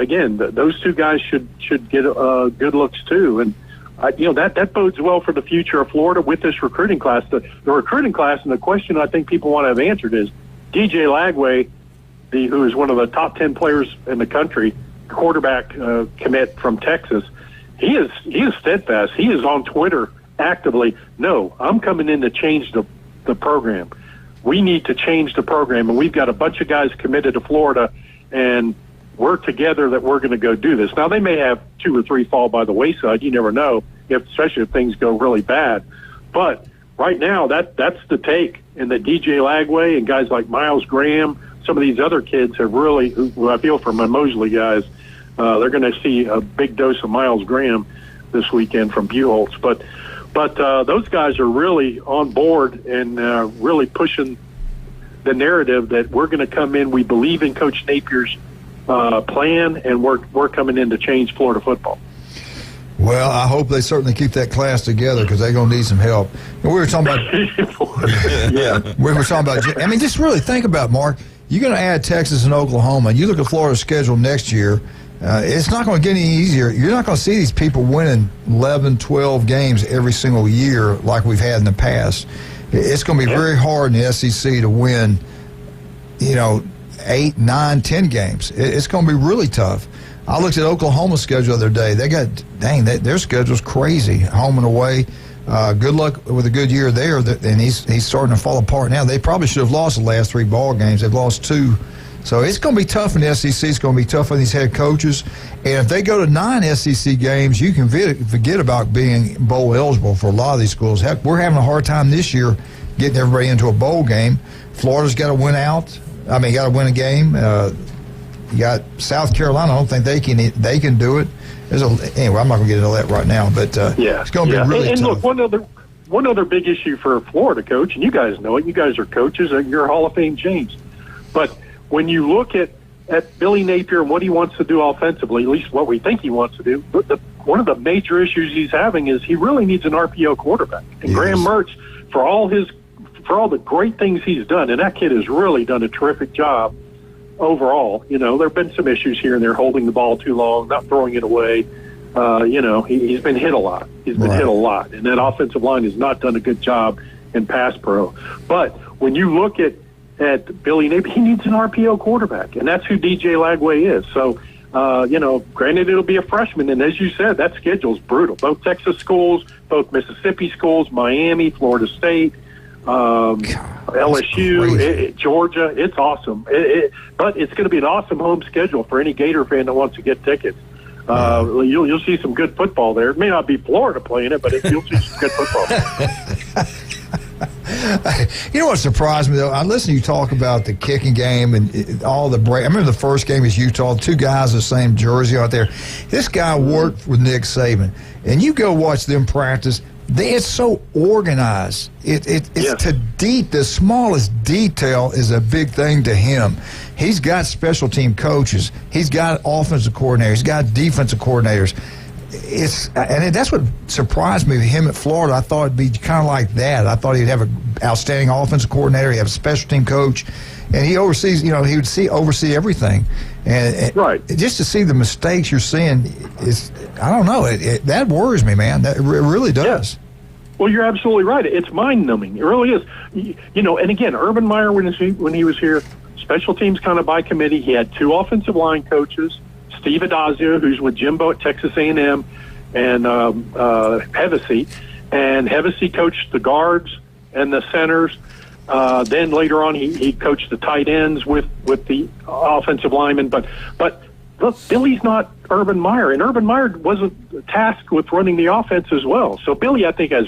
again, those 2 guys should get good looks too. And that bodes well for the future of Florida with this recruiting class. The recruiting class, and the question I think people want to have answered is DJ Lagway, who is one of the top 10 players in the country, quarterback commit from Texas. He is steadfast. He is on Twitter actively. No, I'm coming in to change the program. We need to change the program, and we've got a bunch of guys committed to Florida, and we're together that we're going to go do this. Now, they may have 2 or 3 fall by the wayside. You never know, especially if things go really bad. But right now, that's the take. And that DJ Lagway and guys like Miles Graham, some of these other kids have really, who I feel for my Mosley guys, they're going to see a big dose of Miles Graham this weekend from Buchholz. But those guys are really on board and really pushing the narrative that we're going to come in. We believe in Coach Napier's plan, and we're coming in to change Florida football. Well, I hope they certainly keep that class together because they're going to need some help. And we were talking about, we were talking about. I mean, just really think about, Mark. You're going to add Texas and Oklahoma, and you look at Florida's schedule next year. It's not going to get any easier. You're not going to see these people winning 11, 12 games every single year like we've had in the past. It's going to be very hard in the SEC to win, 8, 9, 10 games. It's going to be really tough. I looked at Oklahoma's schedule the other day. They got, their schedule's crazy, home and away. Good luck with a good year there, and he's starting to fall apart now. They probably should have lost the last 3 ball games. They've lost 2. So it's going to be tough in the SEC. It's going to be tough on these head coaches. And if they go to 9 SEC games, you can forget about being bowl eligible for a lot of these schools. Heck, we're having a hard time this year getting everybody into a bowl game. Florida's got to win out. Got to win a game. You got South Carolina. I don't think they can do it. Anyway, I'm not going to get into that right now, but it's going to be really tough. Look, one other big issue for a Florida coach, and you guys know it. You guys are coaches. You're Hall of Fame James. But when you look at Billy Napier and what he wants to do offensively, at least what we think he wants to do, one of the major issues he's having is he really needs an RPO quarterback. And Graham Mertz, for all the great things he's done, and that kid has really done a terrific job overall. There have been some issues here and there, holding the ball too long, not throwing it away. He's been hit a lot. He's been hit a lot. And that offensive line has not done a good job in pass pro. But when you look at Billy Napier, he needs an RPO quarterback, and that's who DJ Lagway is. So, granted it'll be a freshman, and as you said, that schedule's brutal. Both Texas schools, both Mississippi schools, Miami, Florida State, LSU, Georgia. It's awesome. But it's going to be an awesome home schedule for any Gator fan that wants to get tickets. You'll see some good football there. It may not be Florida playing it, but you'll see some good football. You know what surprised me, though? I listened to you talk about the kicking game and all the break. I remember the first game was Utah, 2 guys the same jersey out there. This guy worked with Nick Saban, and you go watch them practice. It's so organized. It's to deep. The smallest detail is a big thing to him. He's got special team coaches. He's got offensive coordinators. He's got defensive coordinators. And that's what surprised me with him at Florida. I thought it'd be kind of like that. I thought he'd have an outstanding offensive coordinator. He'd have a special team coach, and he oversees. He would oversee everything. And just to see the mistakes you're seeing is, I don't know. That worries me, man. That really does. Yeah. Well, you're absolutely right. It's mind-numbing. It really is. And again, Urban Meyer, when he was here, special teams kind of by committee. He had 2 offensive line coaches. Steve Adazio, who's with Jimbo at Texas A&M, and Hevesy. And Hevesy coached the guards and the centers. Then later on, he coached the tight ends with the offensive linemen. But look, Billy's not Urban Meyer, and Urban Meyer wasn't tasked with running the offense as well. So Billy, I think, has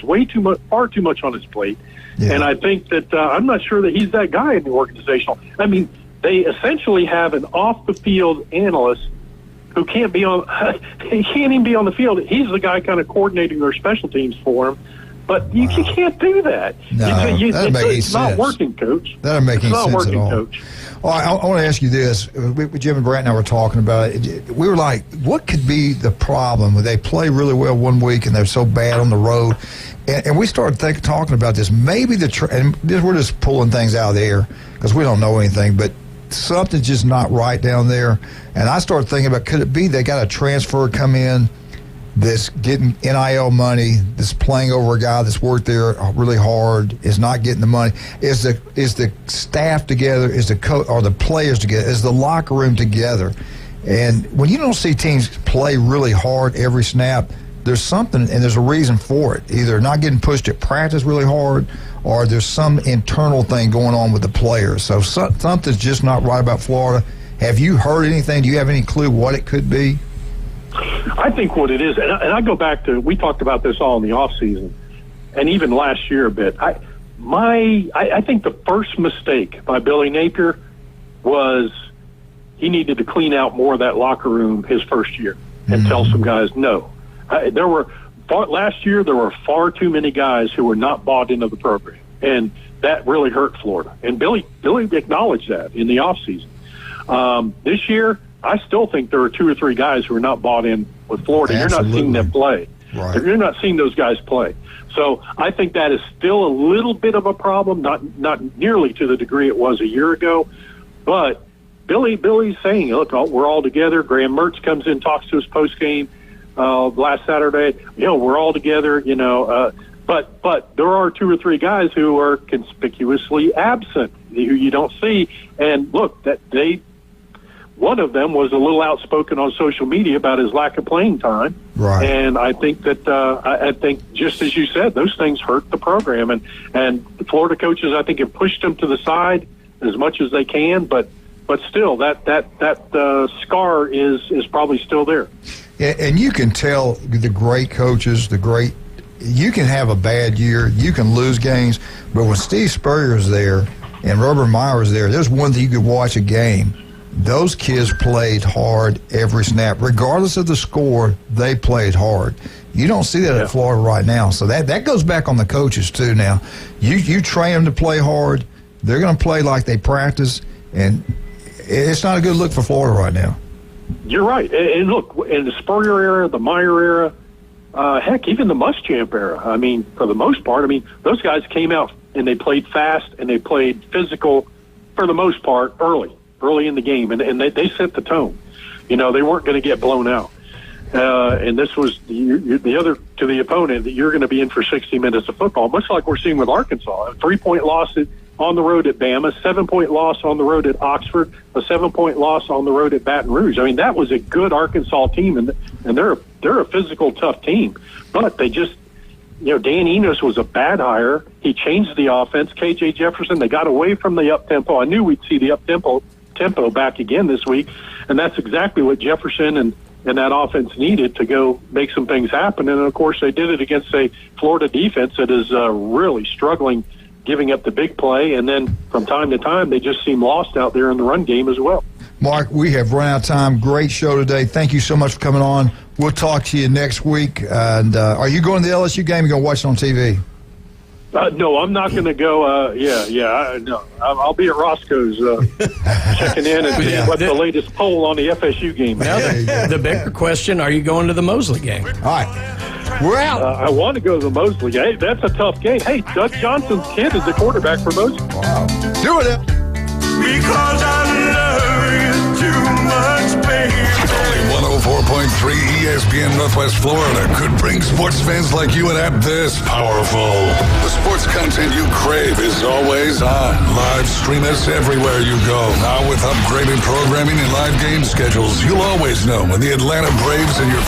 far too much on his plate. Yeah. And I think that I'm not sure that he's that guy in the organizational. I mean, they essentially have an off-the-field analyst who can't even be on the field. He's the guy kind of coordinating their special teams for him. But you can't do that. No, it's not working, Coach. That doesn't make any sense working, at all. Coach. Well, I want to ask you this. Jim and Brant and I were talking about it. We were like, what could be the problem when they play really well one week and they're so bad on the road? And we started talking about this. Maybe and we're just pulling things out of the air because we don't know anything, but something's just not right down there. And I started thinking about, could it be they got a transfer come in that's getting NIL money, that's playing over a guy that's worked there really hard, is not getting the money? Is the staff together? Is the coach or the players together? Is the locker room together? And when you don't see teams play really hard every snap, there's something, and there's a reason for it. Either not getting pushed at practice really hard, or there's some internal thing going on with the players. So something's just not right about Florida. Have you heard anything? Do you have any clue what it could be? I think what it is, and I go back to, we talked about this all in the off season, and even last year a bit. I think the first mistake by Billy Napier was he needed to clean out more of that locker room his first year and tell some guys no. Last year there were far too many guys who were not bought into the program, and that really hurt Florida. And Billy acknowledged that in the offseason. This year, I still think there are 2 or 3 guys who are not bought in with Florida. Absolutely. You're not seeing them play. Right. You're not seeing those guys play. So I think that is still a little bit of a problem, not nearly to the degree it was a year ago. But Billy's saying, look, we're all together. Graham Mertz comes in, talks to us post-game last Saturday. We're all together. But there are 2 or 3 guys who are conspicuously absent, who you don't see. And look, one of them was a little outspoken on social media about his lack of playing time. Right. And I think that I think just as you said, those things hurt the program. And the Florida coaches, I think, have pushed him to the side as much as they can. But still, that scar is probably still there. Yeah, and you can tell the great coaches, you can have a bad year, you can lose games, but when Steve Spurrier is there and Robert Meyer is there, there's one thing you could watch a game. Those kids played hard every snap. Regardless of the score, they played hard. You don't see that at Florida right now. So that goes back on the coaches, too, now. You train them to play hard. They're going to play like they practice, and it's not a good look for Florida right now. You're right. And look, in the Spurrier era, the Meyer era, heck, even the Muschamp era, I mean, for the most part, I mean, those guys came out and they played fast and they played physical for the most part early in the game, and they set the tone. You know, they weren't going to get blown out. And this was the other to the opponent that you're going to be in for 60 minutes of football, much like we're seeing with Arkansas. A 3-point loss on the road at Bama, 7-point loss on the road at Oxford, a 7-point loss on the road at Baton Rouge. I mean, that was a good Arkansas team, and they're a physical, tough team. But they just, Dan Enos was a bad hire. He changed the offense. KJ Jefferson, they got away from the up-tempo. I knew we'd see the up-tempo back again this week, and that's exactly what Jefferson and that offense needed to go make some things happen. And, of course, they did it against a Florida defense that is really struggling, giving up the big play, and then from time to time they just seem lost out there in the run game as well. Mark, we have run out of time. Great show today. Thank you so much for coming on. We'll talk to you next week. And are you going to the LSU game? You're going to watch it on TV? No, I'm not going to go. No, I'll be at Roscoe's checking in and seeing what the latest poll on the FSU game is. Now, the bigger question, are you going to the Mosley game? All right. We're out. I want to go to the Mosley game. Hey, that's a tough game. Hey, Doug Johnson's kid is the quarterback for Mosley. Wow. Do it. Because I love you too much, baby. Only 104.3 ESPN Northwest Florida could bring sports fans like you an app this powerful. The sports content you crave is always on. Live stream us everywhere you go. Now with upgraded programming and live game schedules, you'll always know when the Atlanta Braves and your